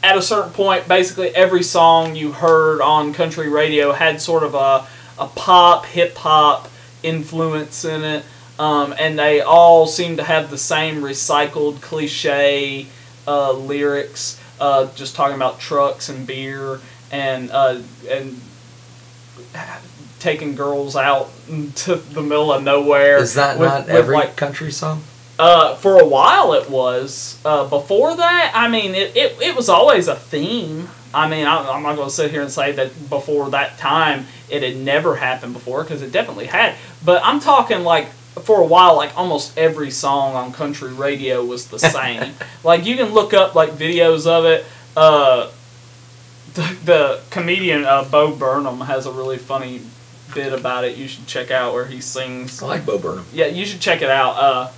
at a certain point, basically every song you heard on country radio had sort of a pop, hip hop influence in it, and they all seemed to have the same recycled cliche lyrics, just talking about trucks and beer and taking girls out to the middle of nowhere. Is that not every country song? For a while it was. Before that, I mean, it was always a theme. I mean, I'm not going to sit here and say that before that time it had never happened before, because it definitely had. But I'm talking like, for a while, like almost every song on country radio was the same. Like, you can look up like videos of it. The comedian Bo Burnham has a really funny bit about it. You should check out where he sings. I like Bo Burnham. Yeah, you should check it out.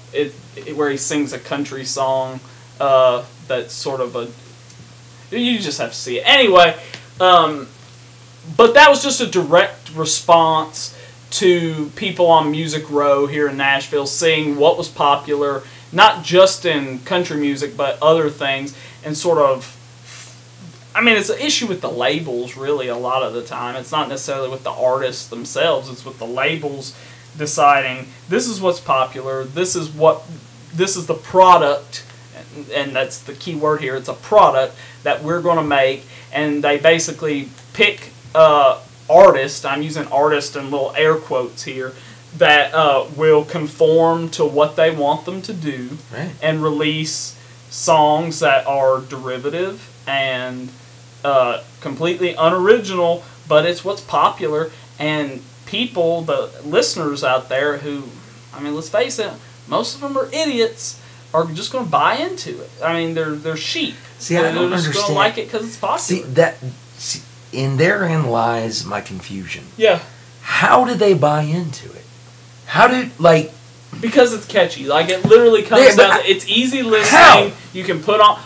Where he sings a country song that's sort of a... You just have to see it. Anyway, but that was just a direct response to people on Music Row here in Nashville seeing what was popular, not just in country music, but other things, and sort of... I mean, it's an issue with the labels, really, a lot of the time. It's not necessarily with the artists themselves. It's with the labels deciding, this is what's popular, this is the product, and that's the key word here, it's a product that we're going to make, and they basically pick artists, I'm using artist in little air quotes here, that will conform to what they want them to do, right, and release songs that are derivative and completely unoriginal, but it's what's popular, and people, the listeners out there who, I mean, let's face it, most of them are idiots, are just going to buy into it. I mean, they're sheep. See, I don't They're just going to like it because it's popular. See, in therein lies my confusion. Yeah. How do they buy into it? How did, like... Because it's catchy. Like, it literally comes down to, it's easy listening. How? You can put on...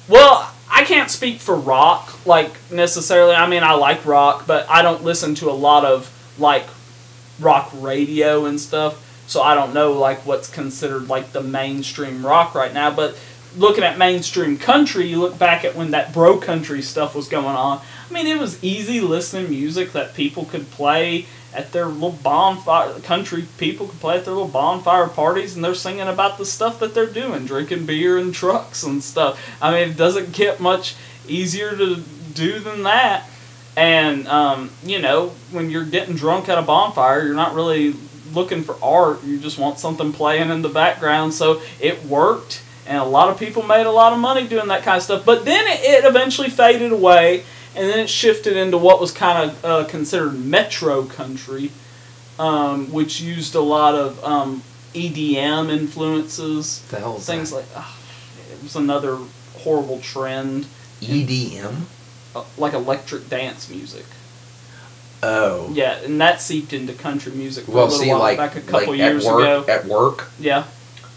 Well, I can't speak for rock, like, necessarily. I mean, I like rock, but I don't listen to a lot of, like, rock radio and stuff. so I don't know like what's considered like the mainstream rock right now. But looking at mainstream country, you look back at when that bro country stuff was going on. I mean, it was easy listening music that people could play at their little bonfire. Country people could play at their little bonfire parties, and they're singing about the stuff that they're doing, drinking beer in trucks and stuff. I mean, it doesn't get much easier to do than that. And you know, when you're getting drunk at a bonfire, you're not really looking for art. You just want something playing in the background. So it worked, and a lot of people made a lot of money doing that kind of stuff. But then it eventually faded away, and then it shifted into what was kind of considered metro country, which used a lot of EDM influences. The hell is things that? like it was another horrible trend. EDM? Like electric dance music. Oh. Yeah, and that seeped into country music for a Well, little see, while like, back a couple like years at work, ago. At work, Yeah.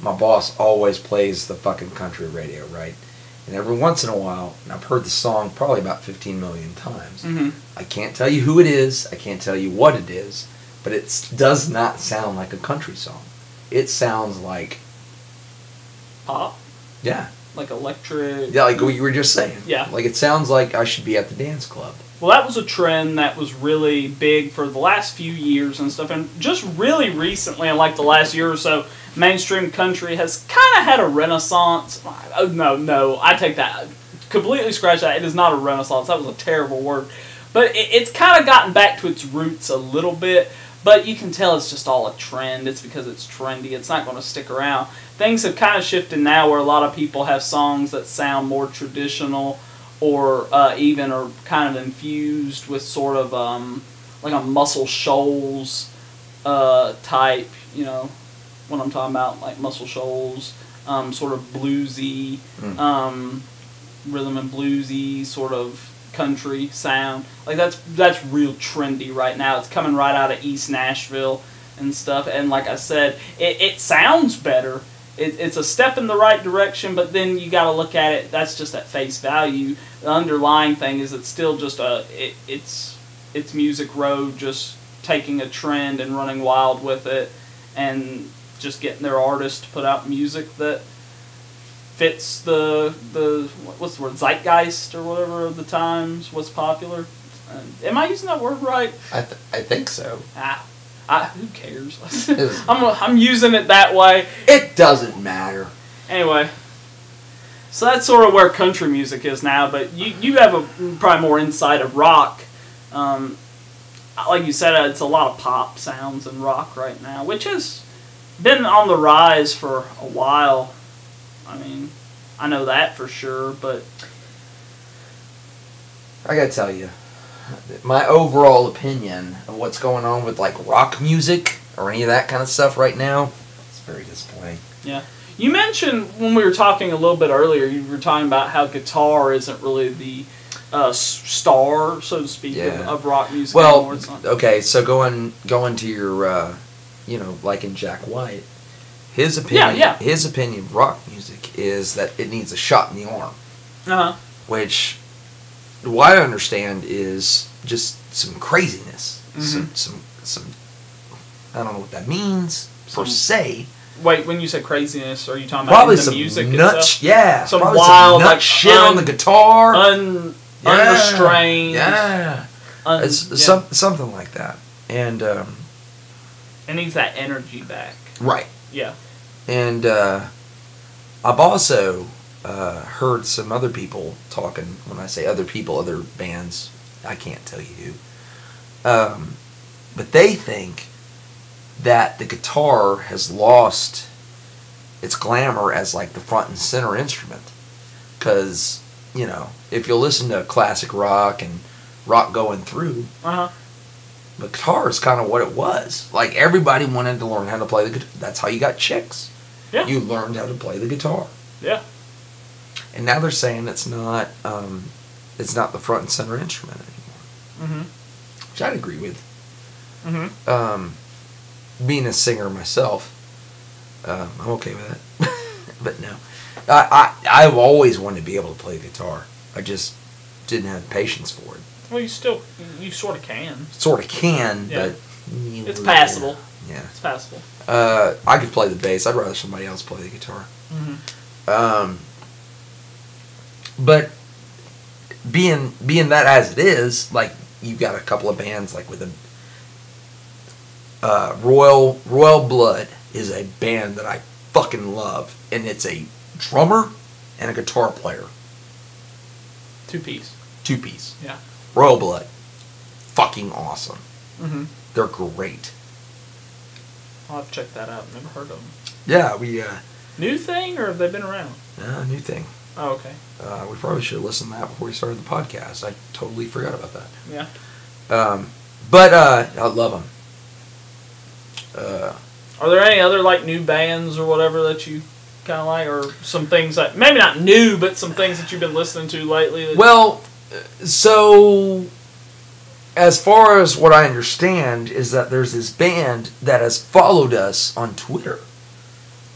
my boss always plays the fucking country radio, right? And every once in a while, and I've heard the song probably about 15 million times. Mm-hmm. I can't tell you who it is. I can't tell you what it is. But it does not sound like a country song. It sounds like... Pop? Yeah. Like electric? Yeah, like what you were just saying. Yeah. Like it sounds like I should be at the dance club. Well, that was a trend that was really big for the last few years and stuff. And just really recently, in like the last year or so, mainstream country has kind of had a renaissance. Oh, no, I take that. Completely scratch that. It is not a renaissance. That was a terrible word. But it's kind of gotten back to its roots a little bit. But you can tell it's just all a trend. It's because it's trendy. It's not going to stick around. Things have kind of shifted now where a lot of people have songs that sound more traditional or even are kind of infused with sort of like a Muscle Shoals type, you know, what I'm talking about, like Muscle Shoals, sort of bluesy, rhythm and bluesy sort of country sound. Like that's real trendy right now. It's coming right out of East Nashville and stuff. And like I said, it sounds better. It's a step in the right direction, but then you got to look at it. That's just at face value. The underlying thing is it's still just it's Music Road just taking a trend and running wild with it, and just getting their artists to put out music that fits the what's the word, zeitgeist or whatever of the times. What's popular? Am I using that word right? I think so. Who cares? I'm using it that way. It doesn't matter. Anyway, so that's sort of where country music is now. But you have probably more insight of rock. Like you said, it's a lot of pop sounds and rock right now, which has been on the rise for a while. I mean, I know that for sure, but I gotta tell you, my overall opinion of what's going on with like rock music or any of that kind of stuff right now, it's very disappointing. Yeah. You mentioned when we were talking a little bit earlier, you were talking about how guitar isn't really the star, so to speak, of rock music anymore. It's not. Okay, so going to your, like in Jack White, his opinion of rock music is that it needs a shot in the arm. Uh-huh. Which, what I understand is just some craziness. Mm-hmm. Some I don't know what that means per se. Wait, when you say craziness, are you talking about probably the some music nut, itself? yeah, Some probably wild, some nut like, shit on the guitar, unrestrained, something like that, and it needs that energy back. Right. Yeah. And I've also heard some other people talking. When I say other people, other bands, I can't tell you who, but they think that the guitar has lost its glamour as like the front and center instrument. Because, if you listen to classic rock and rock going through, the guitar is kind of what it was. Like, everybody wanted to learn how to play the guitar. That's how you got chicks. Yeah. You learned how to play the guitar. Yeah. And now they're saying it's not the front and center instrument anymore. Mm-hmm. Which I'd agree with. Mm-hmm. Being a singer myself, I'm okay with that. But no. I've always wanted to be able to play guitar. I just didn't have patience for it. Well, you sort of can. Sort of can, Yeah. but... It's passable. Yeah. It's passable. I could play the bass. I'd rather somebody else play the guitar. But being that as it is, like, you've got a couple of bands like with a Royal Blood is a band that I fucking love, and it's a drummer and a guitar player. Two piece. Yeah. Royal Blood, fucking awesome. Mm-hmm. They're great. I'll have to check that out. Never heard of them. Yeah, we new thing, or have they been around? New thing. Oh, okay. We probably should have listened to that before we started the podcast. I totally forgot about that. Yeah. But I love them. Are there any other like new bands or whatever that you kind of like, or some things that maybe not new, but some things that you've been listening to lately? Well, so as far as what I understand is that there's this band that has followed us on Twitter,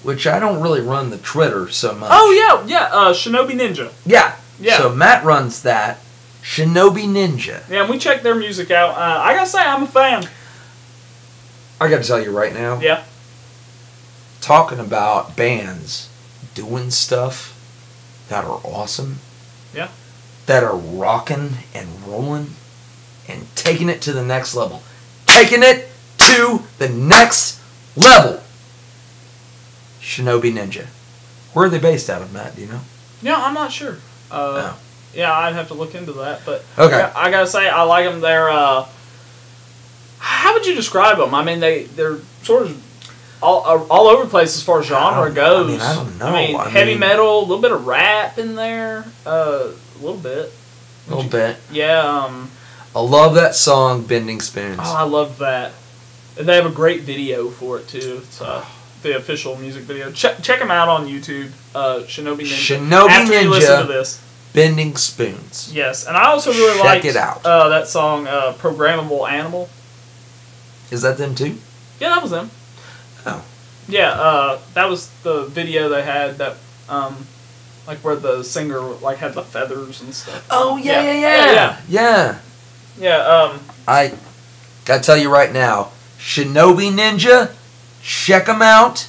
which I don't really run the Twitter so much. Oh yeah. Shinobi Ninja. Yeah. Yeah. So Matt runs that. Shinobi Ninja. Yeah, and we checked their music out. I gotta say, I'm a fan. I gotta tell you right now. Yeah. Talking about bands doing stuff that are awesome. Yeah. That are rocking and rolling and taking it to the next level. Taking it to the next level. Shinobi Ninja. Where are they based out of, Matt? Do you know? Yeah, I'm not sure. No. Yeah, I'd have to look into that. But okay. Yeah, I gotta say, I like them. They're how would you describe them? I mean, they're sort of all over the place as far as genre goes. I don't know. I mean, heavy metal, a little bit of rap in there, a little bit. Yeah. I love that song, Bending Spoons. Oh, I love that. And they have a great video for it too. It's the official music video. Check them out on YouTube. Shinobi Ninja. After you listen to this. Bending Spoons. Yes, and I also really like it out. That song, Programmable Animal. Is that them too? Yeah, that was them. Oh. Yeah, that was the video they had that, like where the singer like had the feathers and stuff. Oh yeah. I gotta tell you right now, Shinobi Ninja, check them out.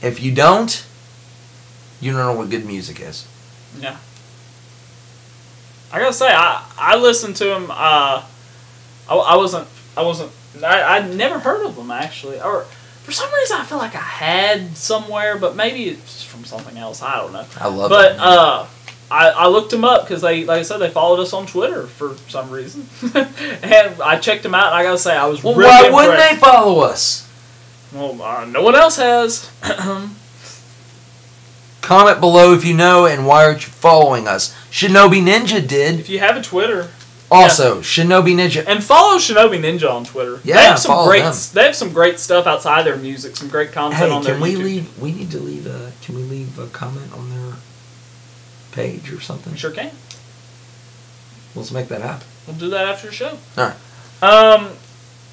If you don't, you don't know what good music is. Yeah. I gotta say, I listened to him. I'd never heard of them actually, or for some reason I feel like I had somewhere, but maybe it's from something else. I don't know. I love it. But I looked them up because they, like I said, they followed us on Twitter for some reason, and I checked them out. And I gotta say, I was really why impressed. wouldn't they follow us? Well, no one else has. Comment below if you know, and why aren't you following us? Shinobi Ninja did. If you have a Twitter. Also, yeah. Shinobi Ninja. And follow Shinobi Ninja on Twitter. Yeah, they have some follow great. them. They have some great stuff outside their music. Some great content on their YouTube. We need to leave a. Can we leave a comment on their page or something? We sure can. Let's make that happen. We'll do that after the show. All right.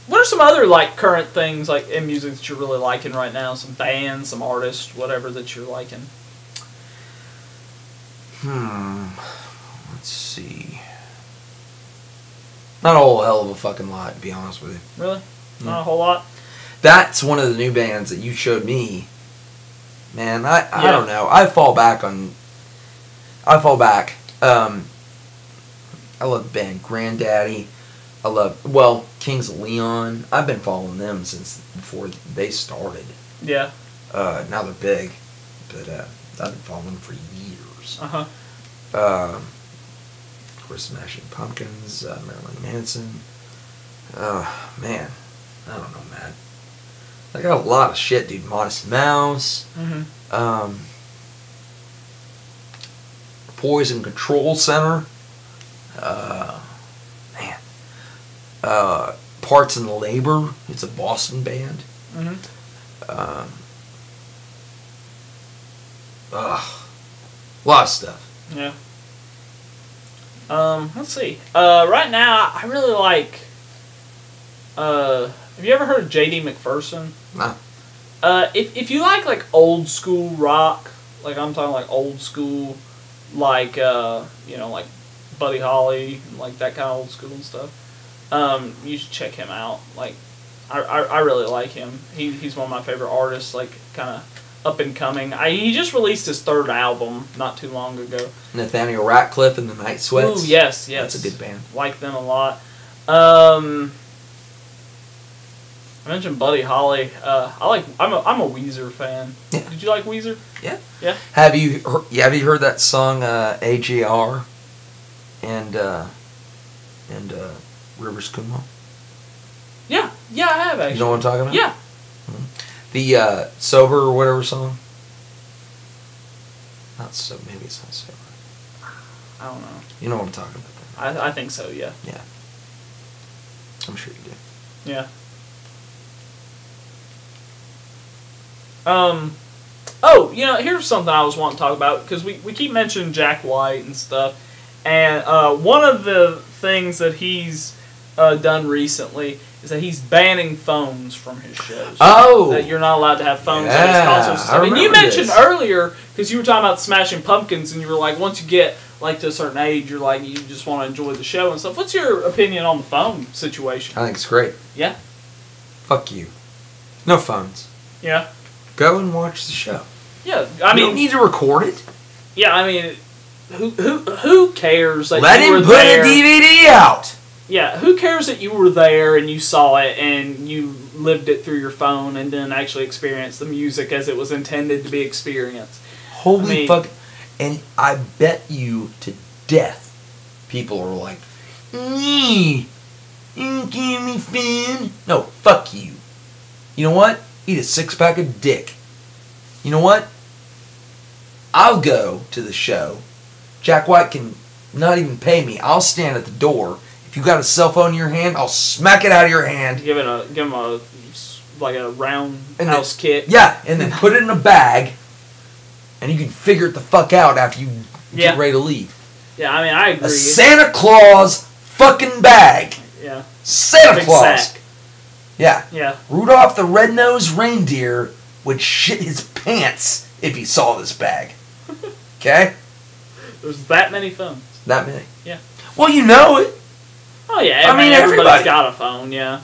What are some other like current things like in music that you're really liking right now? Some bands, some artists, whatever that you're liking. Let's see. Not a whole hell of a fucking lot, to be honest with you. Really? Not a whole lot? That's one of the new bands that you showed me. Man, I don't know. I fall back. I love the band Granddaddy. I love, Kings of Leon. I've been following them since before they started. Yeah. Now they're big. But I've been following them for years. Uh-huh. Of course, Smashing Pumpkins, Marilyn Manson. Man, I don't know, man. I got a lot of shit, dude. Modest Mouse. Mm-hmm. Poison Control Center. Man. Parts and Labor. It's a Boston band. Mm-hmm. A lot of stuff. Yeah. Let's see. Right now, I really like. Have you ever heard of J.D. McPherson? No. If you like old school rock, like I'm talking like old school, like like Buddy Holly, like that kind of old school and stuff. You should check him out. Like, I really like him. He's one of my favorite artists, like kind of up and coming. He just released his third album not too long ago. Nathaniel Ratcliffe and the Night Sweats. Ooh, yes. That's a good band. Like them a lot. I mentioned Buddy Holly. I'm a Weezer fan. Yeah. Did you like Weezer? Yeah. Yeah. Have you heard that song AJR and Rivers Cuomo? Yeah. Yeah, I have actually. You know what I'm talking about? Yeah. The Sober or whatever song? Not so. Maybe it's not Sober. I don't know. You know what I'm talking about. Then. I think so, yeah. Yeah. I'm sure you do. Yeah. Oh, here's something I was wanting to talk about, because we keep mentioning Jack White and stuff, and one of the things that he's done recently is that he's banning phones from his shows. Oh! That you're not allowed to have phones at his concerts and stuff. And you mentioned earlier, because you were talking about Smashing Pumpkins, and you were like, once you get like to a certain age, you're like, you just want to enjoy the show and stuff. What's your opinion on the phone situation? I think it's great. Yeah? Fuck you. No phones. Yeah. Go and watch the show. Yeah, You don't need to record it. Yeah, I mean, who cares that Let you were him put there? a DVD out. Yeah, who cares that you were there and you saw it and you lived it through your phone and didn't actually experience the music as it was intended to be experienced? Holy fuck. And I bet you to death, people are like, you give me fin. No, fuck you. You know what? Eat a 6-pack of dick. You know what? I'll go to the show. Jack White can not even pay me. I'll stand at the door. If you got a cell phone in your hand, I'll smack it out of your hand. Give him a roundhouse kick. Yeah, and then put it in a bag, and you can figure it the fuck out after you get ready to leave. Yeah, I mean, I agree. A Santa Claus fucking bag. Yeah. Santa Claus. Sack. Yeah. Yeah. Rudolph the Red-Nosed Reindeer would shit his pants if he saw this bag. Okay? There's that many phones. That many. Yeah. Well, you know it. Oh, yeah. I mean, everybody's everybody. got a phone, yeah.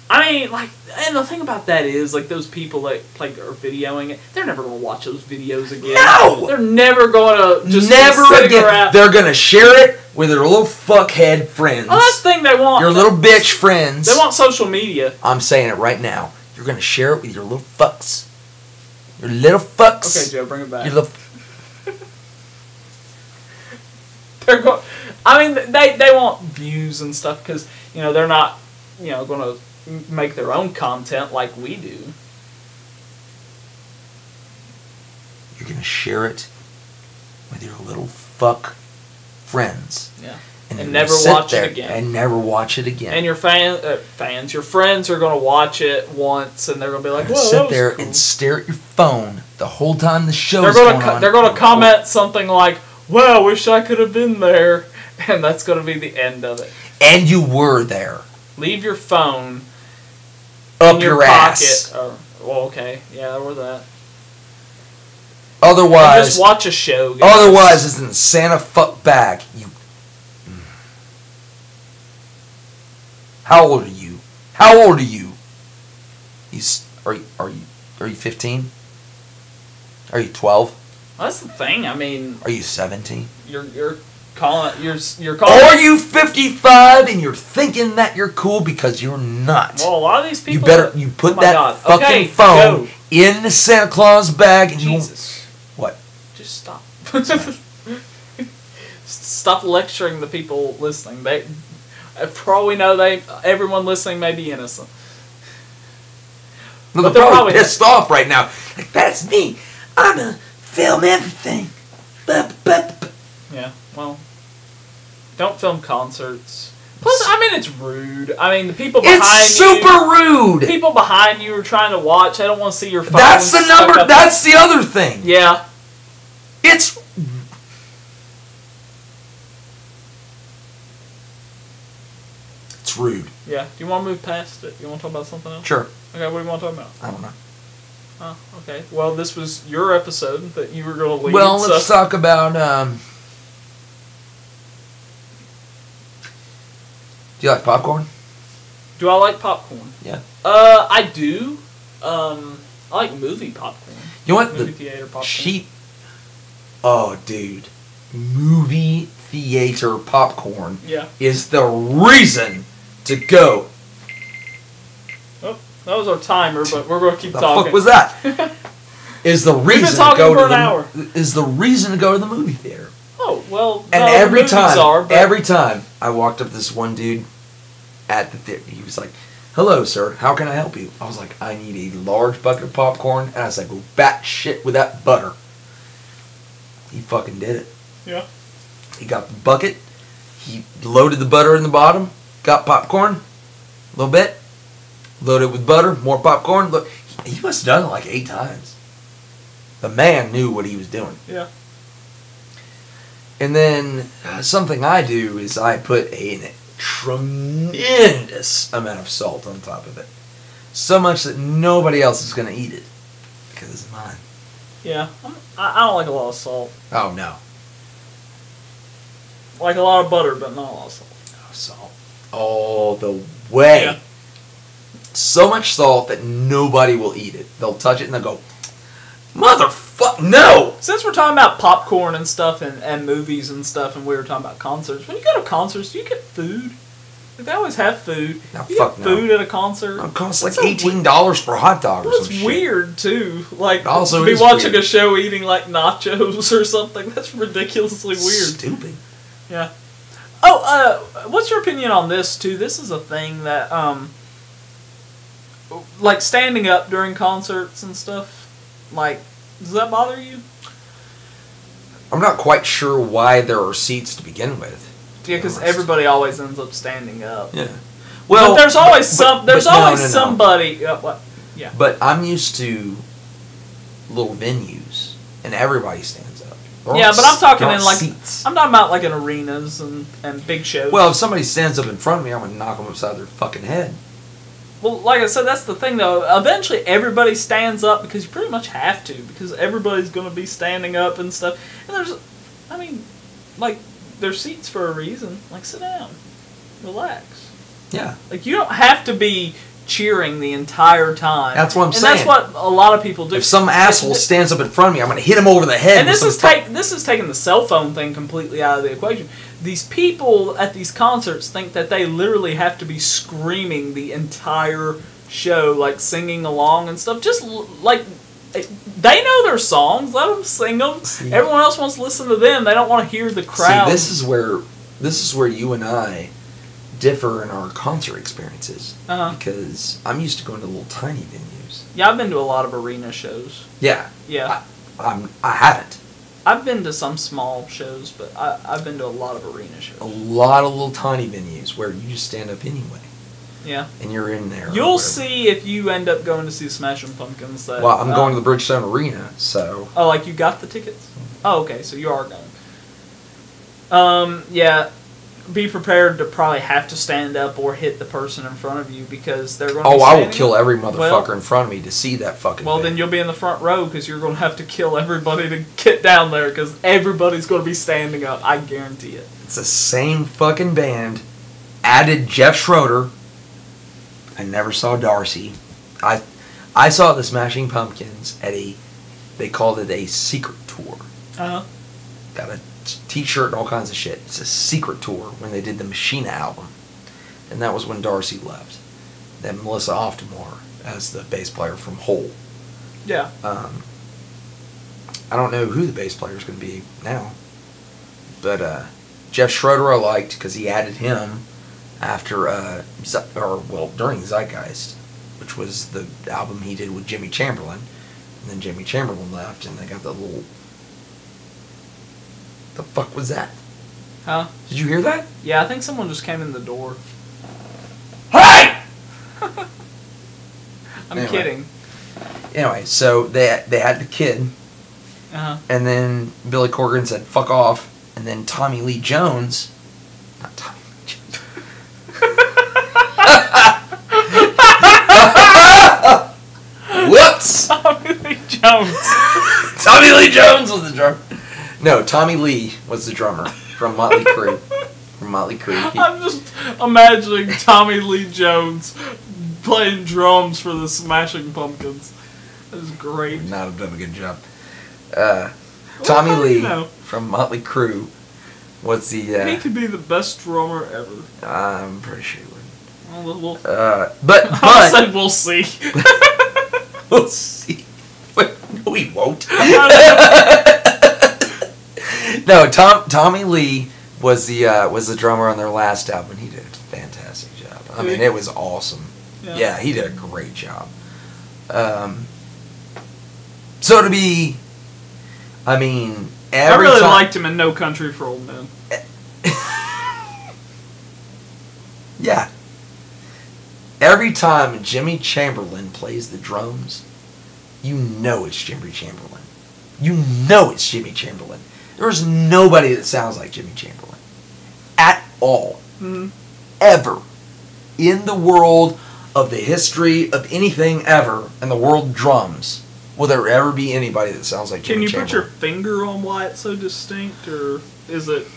I mean, like, and the thing about that is, like, those people that, like, are videoing it, they're never going to watch those videos again. No! They're never going to just never be again. around. They're going to share it with their little fuckhead friends. Oh, that's the thing they want. Your little bitch friends. They want social media. I'm saying it right now. You're going to share it with your little fucks. Your little fucks. Okay, Joe, bring it back. Your little... They're going. I mean, they want views and stuff because they're not going to make their own content like we do. You're gonna share it with your little fuck friends. Yeah. And never watch it again. And never watch it again. And your fans, your friends are going to watch it once, and they're going to be like, "Whoa, sit there and stare at your phone the whole time the show's going on. They're going to comment something like, "Well, wish I could have been there," and that's going to be the end of it. And you were there. Leave your phone up in your pocket. Ass. Well, okay, yeah, or that. Otherwise, and just watch a show. Guys. Otherwise, it's in the Santa fuck bag. You. How old are you? How old are you? Are you 15? Are you 12? Well, that's the thing. I mean, are you 17? You're calling. Are you 55 and you're thinking that you're cool because you're not? Well, a lot of these people. You put that fucking phone in the Santa Claus bag and Jesus. What? Just stop. Stop lecturing the people listening. For all we know, everyone listening may be innocent. Well, they're probably pissed off right now. Like, that's me. I'm gonna film everything. Yeah, well, don't film concerts. Plus, I mean, it's rude. I mean, the people behind you... It's super rude! People behind you are trying to watch. They don't want to see your phone. That's the number... That's the other thing. Yeah. It's rude. Yeah. Do you want to move past it? You want to talk about something else? Sure. Okay, what do you want to talk about? I don't know. Oh, okay. Well, this was your episode that you were going to lead. Well, let's talk about... Do you like popcorn? Do I like popcorn? Yeah. I do. I like movie popcorn. You know what? Movie theater popcorn. Cheap. Oh, dude. Movie theater popcorn is the reason to go. Oh, that was our timer, but we're going to keep The talking. fuck was that? Is the reason We've been talking to go for to an hour. Is the reason to go to the movie theater. Oh, well, And no, every the movies time, are, every time I walked up to this one dude at the theater, he was like, "Hello, sir. How can I help you?" I was like, "I need a large bucket of popcorn," and I was like, "Go bat shit with that butter." He fucking did it. Yeah. He got the bucket. He loaded the butter in the bottom. Got popcorn. A little bit. Loaded with butter. More popcorn. Look, he must have done it like 8 times. The man knew what he was doing. Yeah. And then something I do is I put a tremendous amount of salt on top of it. So much that nobody else is going to eat it. Because it's mine. Yeah. I don't like a lot of salt. Oh, no. I like a lot of butter, but not a lot of salt. No salt. All the way. Yeah. So much salt that nobody will eat it. They'll touch it and they'll go, "Motherfucker, no!" Since we're talking about popcorn and stuff and movies and stuff, and we were talking about concerts, when you go to concerts, do you get food? Like, they always have food. No, you fuck get no. food at a concert. It costs like $18 for a hot dog or That's some shit. weird, too. Like, Also to be is watching weird. a show eating, like, nachos or something. That's ridiculously weird. Stupid. Yeah. Oh, what's your opinion on this, too? This is a thing that, like, standing up during concerts and stuff, like, does that bother you? I'm not quite sure why there are seats to begin with. Yeah, because everybody always ends up standing up. Yeah. Well, but there's always no. somebody. What? Yeah. But I'm used to little venues, and everybody stands up. Yeah, but I'm talking in in like seats. I'm talking about like in arenas and big shows. Well, if somebody stands up in front of me, I'm gonna knock them upside their fucking head. Well, like I said, that's the thing though. Eventually, everybody stands up because you pretty much have to, because everybody's going to be standing up and stuff. And there's seats for a reason. Like, sit down, relax. Yeah. Like, you don't have to be cheering the entire time. That's what I'm saying. And that's what a lot of people do. If some asshole stands up in front of me, I'm gonna hit him over the head. And this is taking the cell phone thing completely out of the equation. These people at these concerts think that they literally have to be screaming the entire show, like singing along and stuff. Just like they know their songs, let them sing them. See, everyone else wants to listen to them. They don't want to hear the crowd. See, this is where you and I differ in our concert experiences. Because I'm used to going to little tiny venues. Yeah, I've been to a lot of arena shows. Yeah. Yeah. I haven't. I've been to some small shows, but I've been to a lot of arena shows. A lot of little tiny venues where you just stand up anyway. Yeah. And you're in there. You'll see if you end up going to see Smashing Pumpkins. That, well, I'm going to the Bridgestone Arena, so... Oh, like you got the tickets? Oh, okay, so you are going. Yeah, be prepared to probably have to stand up or hit the person in front of you because they're going to be I will kill every motherfucker in front of me to see that fucking Well, band. then you'll be in the front row because you're going to have to kill everybody to get down there because everybody's going to be standing up. I guarantee it. It's the same fucking band. Added Jeff Schroeder. I never saw Darcy. I saw the Smashing Pumpkins at they called it a secret tour. Uh-huh. Got a t-shirt and all kinds of shit. It's a secret tour when they did the Machina album. And that was when Darcy left. Then Melissa Oftemore as the bass player from Hole. Yeah. I don't know who the bass player is going to be now. But Jeff Schroeder I liked because he added him after, during Zeitgeist, which was the album he did with Jimmy Chamberlain. And then Jimmy Chamberlain left and they got the little... The fuck was that? Huh? Did you hear that? Yeah, I think someone just came in the door. Hey! I'm kidding. Anyway, so they had the kid. Uh-huh. And then Billy Corgan said, fuck off. And then Tommy Lee Jones... Not Tommy Lee Jones. Whoops! Tommy Lee Jones. Tommy Lee Jones was the drummer. No, Tommy Lee was the drummer from Motley Crue. from Motley Crue. I'm just imagining Tommy Lee Jones playing drums for the Smashing Pumpkins. That is great. Would not have done a good job. Tommy Lee from Motley Crue was the... he could be the best drummer ever. I'm pretty sure he would. But I said we'll see. We'll see. Wait, no, he won't. No, Tommy Lee was the drummer on their last album. He did a fantastic job. I mean, it was awesome. Yeah, he did a great job. So to be, I mean, I really liked him in No Country for Old Men. Yeah. Every time Jimmy Chamberlain plays the drums, you know it's Jimmy Chamberlain. You know it's Jimmy Chamberlain. There's nobody that sounds like Jimmy Chamberlain. At all. Mm-hmm. Ever. In the world of the history of anything ever, in the world of drums, will there ever be anybody that sounds like Jimmy Chamberlain? Can you put your finger on why it's so distinct, or is it...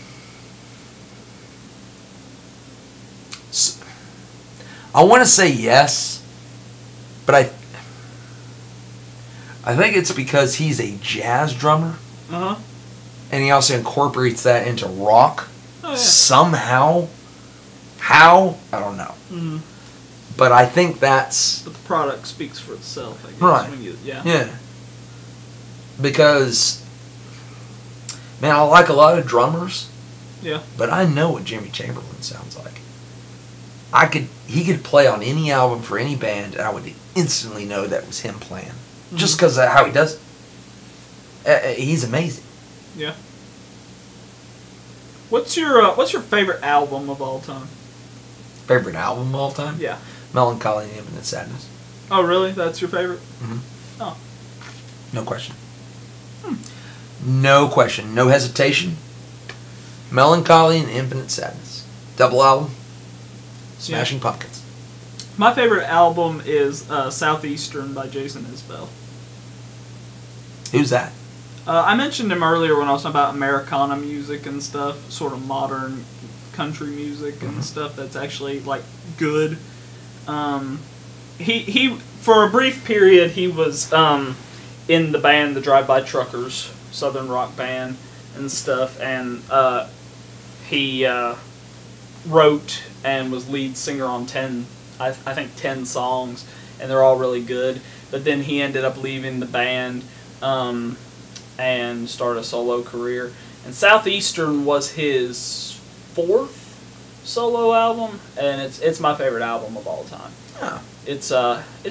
I want to say yes, but I think it's because he's a jazz drummer. Uh-huh. And he also incorporates that into rock. Oh, yeah. Somehow. How? I don't know. Mm-hmm. But I think that's... But the product speaks for itself, I guess. Right. Yeah. Because, man, I like a lot of drummers. Yeah. But I know what Jimmy Chamberlain sounds like. He could play on any album for any band, and I would instantly know that was him playing. Mm-hmm. Just because of how he does it. He's amazing. Yeah. What's your favorite album of all time? Favorite album of all time? Yeah. Melancholy and Infinite Sadness. Oh, really? That's your favorite? Mm-hmm. Oh. No question. No question. No hesitation. Melancholy and Infinite Sadness. Double album. Smashing Pumpkins. My favorite album is Southeastern by Jason Isbell. Who's that? I mentioned him earlier when I was talking about Americana music and stuff, sort of modern country music and stuff that's actually like good. He for a brief period he was in the band the Drive-By Truckers, Southern rock band and stuff, and he wrote and was lead singer on 10 songs, and they're all really good. But then he ended up leaving the band and started a solo career. And Southeastern was his 4th solo album, and it's my favorite album of all time. Oh. It's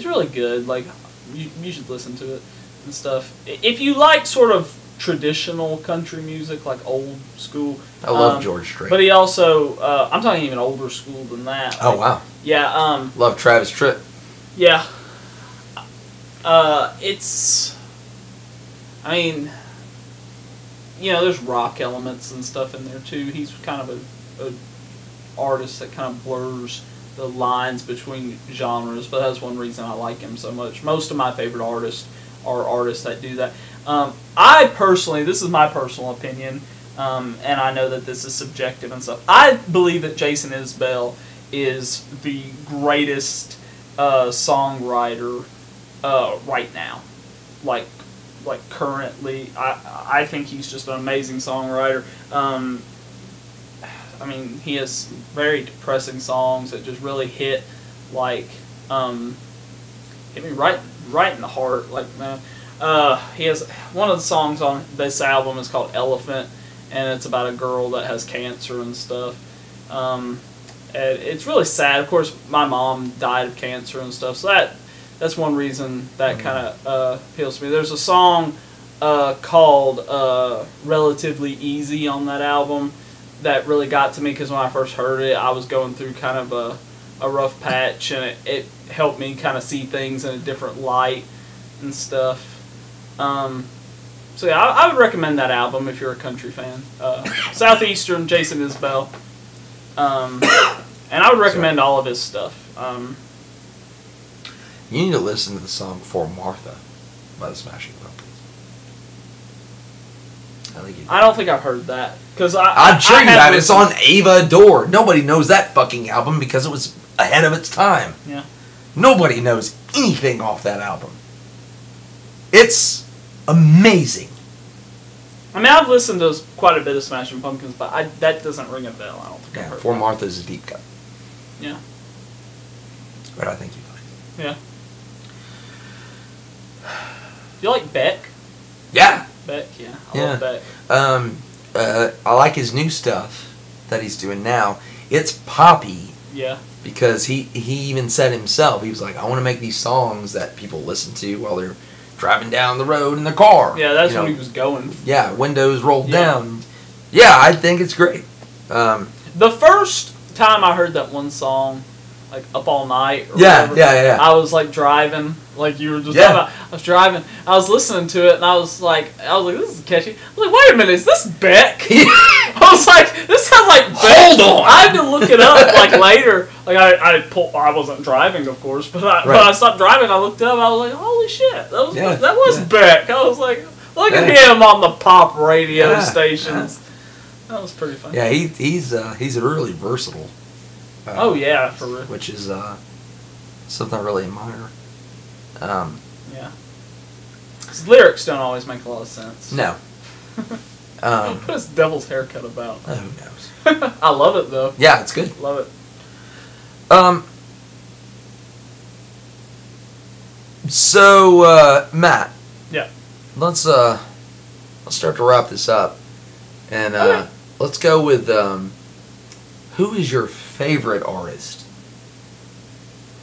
really good. Like you should listen to it and stuff. If you like sort of traditional country music, like old school. I love George Strait. But he also, I'm talking even older school than that. Oh, wow. Yeah. Love Travis Tritt. Yeah. It's, I mean, there's rock elements and stuff in there too. He's kind of a artist that kind of blurs the lines between genres, but that's one reason I like him so much. Most of my favorite artists are artists that do that. I personally, this is my personal opinion, and I know that this is subjective and stuff. I believe that Jason Isbell is the greatest songwriter right now. Like currently, I think he's just an amazing songwriter. I mean, he has very depressing songs that just really hit me right in the heart. Like, man. He has one of the songs on this album is called Elephant, and it's about a girl that has cancer and stuff. And it's really sad. Of course, my mom died of cancer and stuff, so that's one reason that kind of appeals to me. There's a song called Relatively Easy on that album that really got to me, because when I first heard it, I was going through kind of a rough patch, and it helped me kind of see things in a different light and stuff. So yeah, I would recommend that album if you're a country fan. Southeastern, Jason Isbell. And I would recommend all of his stuff. You need to listen to the song For Martha by the Smashing Pumpkins. I think you do. I don't think I've heard that. I'm sure you have. It's on Ava Adore. Nobody knows that fucking album because it was ahead of its time. Yeah. Nobody knows anything off that album. It's amazing. I mean, I've listened to quite a bit of Smashing Pumpkins, but that doesn't ring a bell. I don't think I've heard For that. Martha's a deep cut. Yeah. But I think you like it. Yeah. You like Beck? Yeah. Beck, yeah. I love Beck. I like his new stuff that he's doing now. It's poppy. Yeah. Because he even said himself, he was like, I want to make these songs that people listen to while they're driving down the road in the car. Yeah, that's what he was going. Yeah, windows rolled down. Yeah, I think it's great. The first time I heard that one song, like Up All Night or yeah, whatever, yeah. I was like driving, like you were just talking about. I was driving, I was listening to it, and I was like, this is catchy. I was like, wait a minute, is this Beck? I was like, this sounds like Beck. Hold on. I had to look it up like later. Like I wasn't driving, of course, but when I stopped driving, I looked up. I was like, holy shit, that was Beck. I was like, look at him on the pop radio stations. That was pretty funny. Yeah, he's really versatile. Oh yeah, for real. Which is something I really admire. Yeah. His lyrics don't always make a lot of sense. No. What is Devil's Haircut about? Who knows? I love it though. Yeah, it's good. Love it. So Matt. Yeah. Let's start to wrap this up, and let's go with who is your favorite artist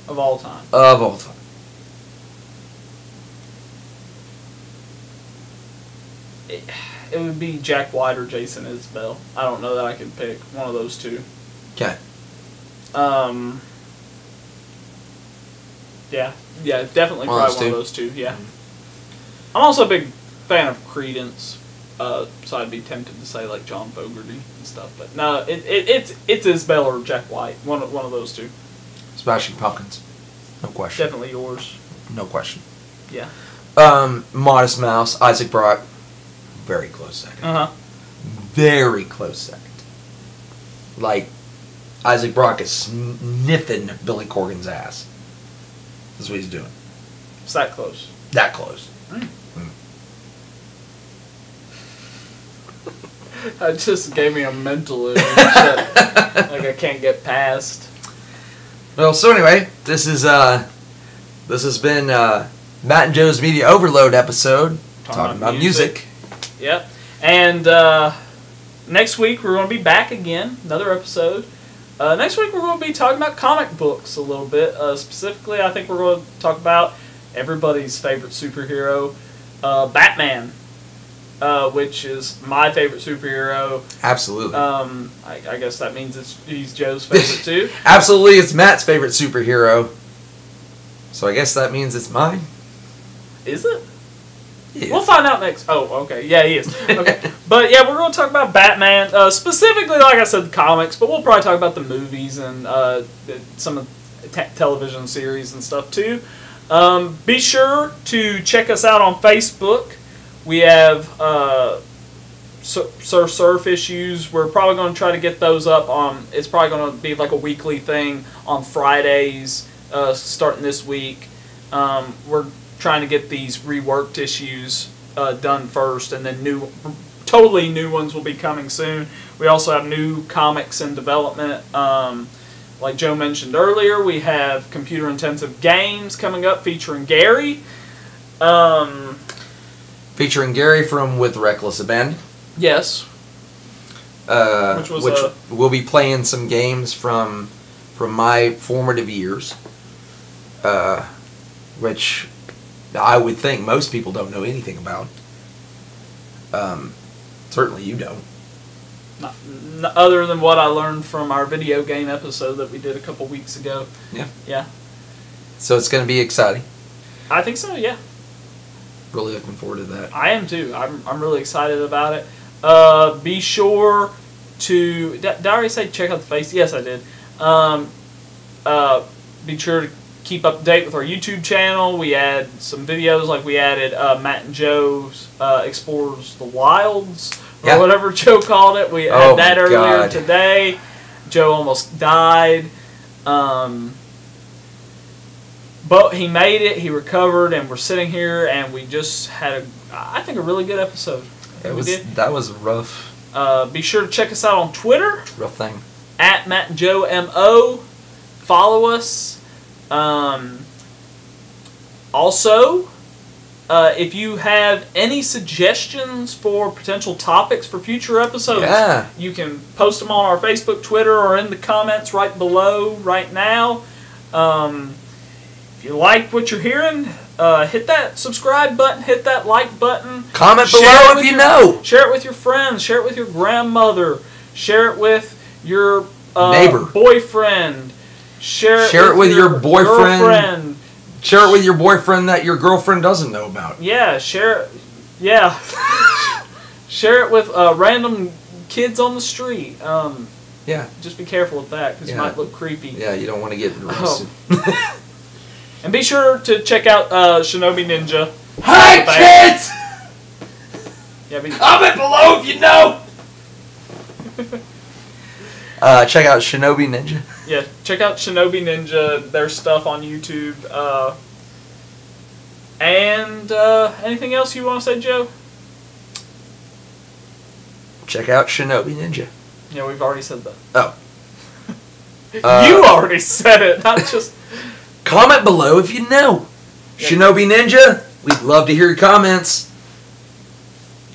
of all time? Of all time. It would be Jack White or Jason Isbell. I don't know that I could pick one of those two. Okay. Yeah, definitely One probably one of those two. Yeah. I'm also a big fan of Creedence, so I'd be tempted to say like John Fogerty and stuff, but no, it's Isbell or Jack White. One of those two. Smashing Pumpkins, no question. Definitely yours. No question. Yeah. Modest Mouse, Isaac Brock, very close second. Very close second. Like, Isaac Brock is sniffing Billy Corgan's ass. That's what he's doing. It's that close. That close. That just gave me a mental image that, like, I can't get past. Well, so anyway, this has been Matt and Joe's Media Overload episode talking about music. Yep. And next week we're going to be back again, another episode. Next week we're going to be talking about comic books a little bit. Specifically, I think we're going to talk about everybody's favorite superhero, Batman, which is my favorite superhero. Absolutely. I guess that means he's Joe's favorite too. Absolutely, it's Matt's favorite superhero. So I guess that means it's mine. Is it? Yeah. We'll find out next. Oh, okay. Yeah, he is. Okay. But yeah, we're going to talk about Batman. Specifically, like I said, the comics, but we'll probably talk about the movies and some of the television series and stuff too. Be sure to check us out on Facebook. We have Surf Issues. We're probably going to try to get those up on. It's probably going to be like a weekly thing on Fridays, starting this week. We're trying to get these reworked issues done first, and then totally new ones will be coming soon. We also have new comics in development. Like Joe mentioned earlier, we have computer-intensive games coming up featuring Gary. Featuring Gary from With Reckless Abandon. Yes. Which we'll be playing some games from my formative years, which I would think most people don't know anything about. Certainly you don't. Not other than what I learned from our video game episode that we did a couple weeks ago. Yeah. Yeah. So it's going to be exciting. I think so, yeah. Really looking forward to that. I am too. I'm really excited about it. Be sure to... Did I already say check out the face? Yes, I did. Be sure to keep up to date with our YouTube channel. We add some videos, like we added Matt and Joe's Explores the Wilds, or whatever Joe called it. We had that earlier today. Joe almost died. But he made it. He recovered, and we're sitting here, and we just had I think a really good episode. That was rough. Be sure to check us out on Twitter. Rough thing. At Matt and Joe MO. Follow us. Also, if you have any suggestions for potential topics for future episodes, you can post them on our Facebook, Twitter, or in the comments right below right now. If you like what you're hearing, hit that subscribe button, hit that like button. Comment below if you know. Share it with your friends. Share it with your grandmother. Share it with your neighbor, boyfriend. Share it with your boyfriend. Girlfriend. Share it with your boyfriend that your girlfriend doesn't know about. Yeah, share it. Yeah. Share it with random kids on the street. Yeah. Just be careful with that because you might look creepy. Yeah, you don't want to get arrested. And be sure to check out Shinobi Ninja. Hi, kids! Yeah, comment below if you know. Check out Shinobi Ninja. Yeah, check out Shinobi Ninja, their stuff on YouTube. And anything else you want to say, Joe? Check out Shinobi Ninja. Yeah, we've already said that. Oh. You already said it, not just... Comment below if you know. Yeah. Shinobi Ninja, we'd love to hear your comments.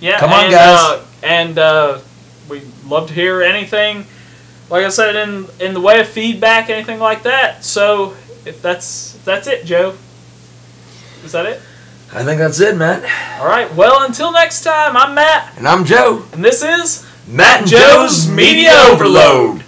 Yeah, come on, guys. We'd love to hear anything. Like I said, in the way of feedback, anything like that. So, if that's it, Joe. Is that it? I think that's it, Matt. All right. Well, until next time, I'm Matt. And I'm Joe. And this is Matt and Joe's Media Overload.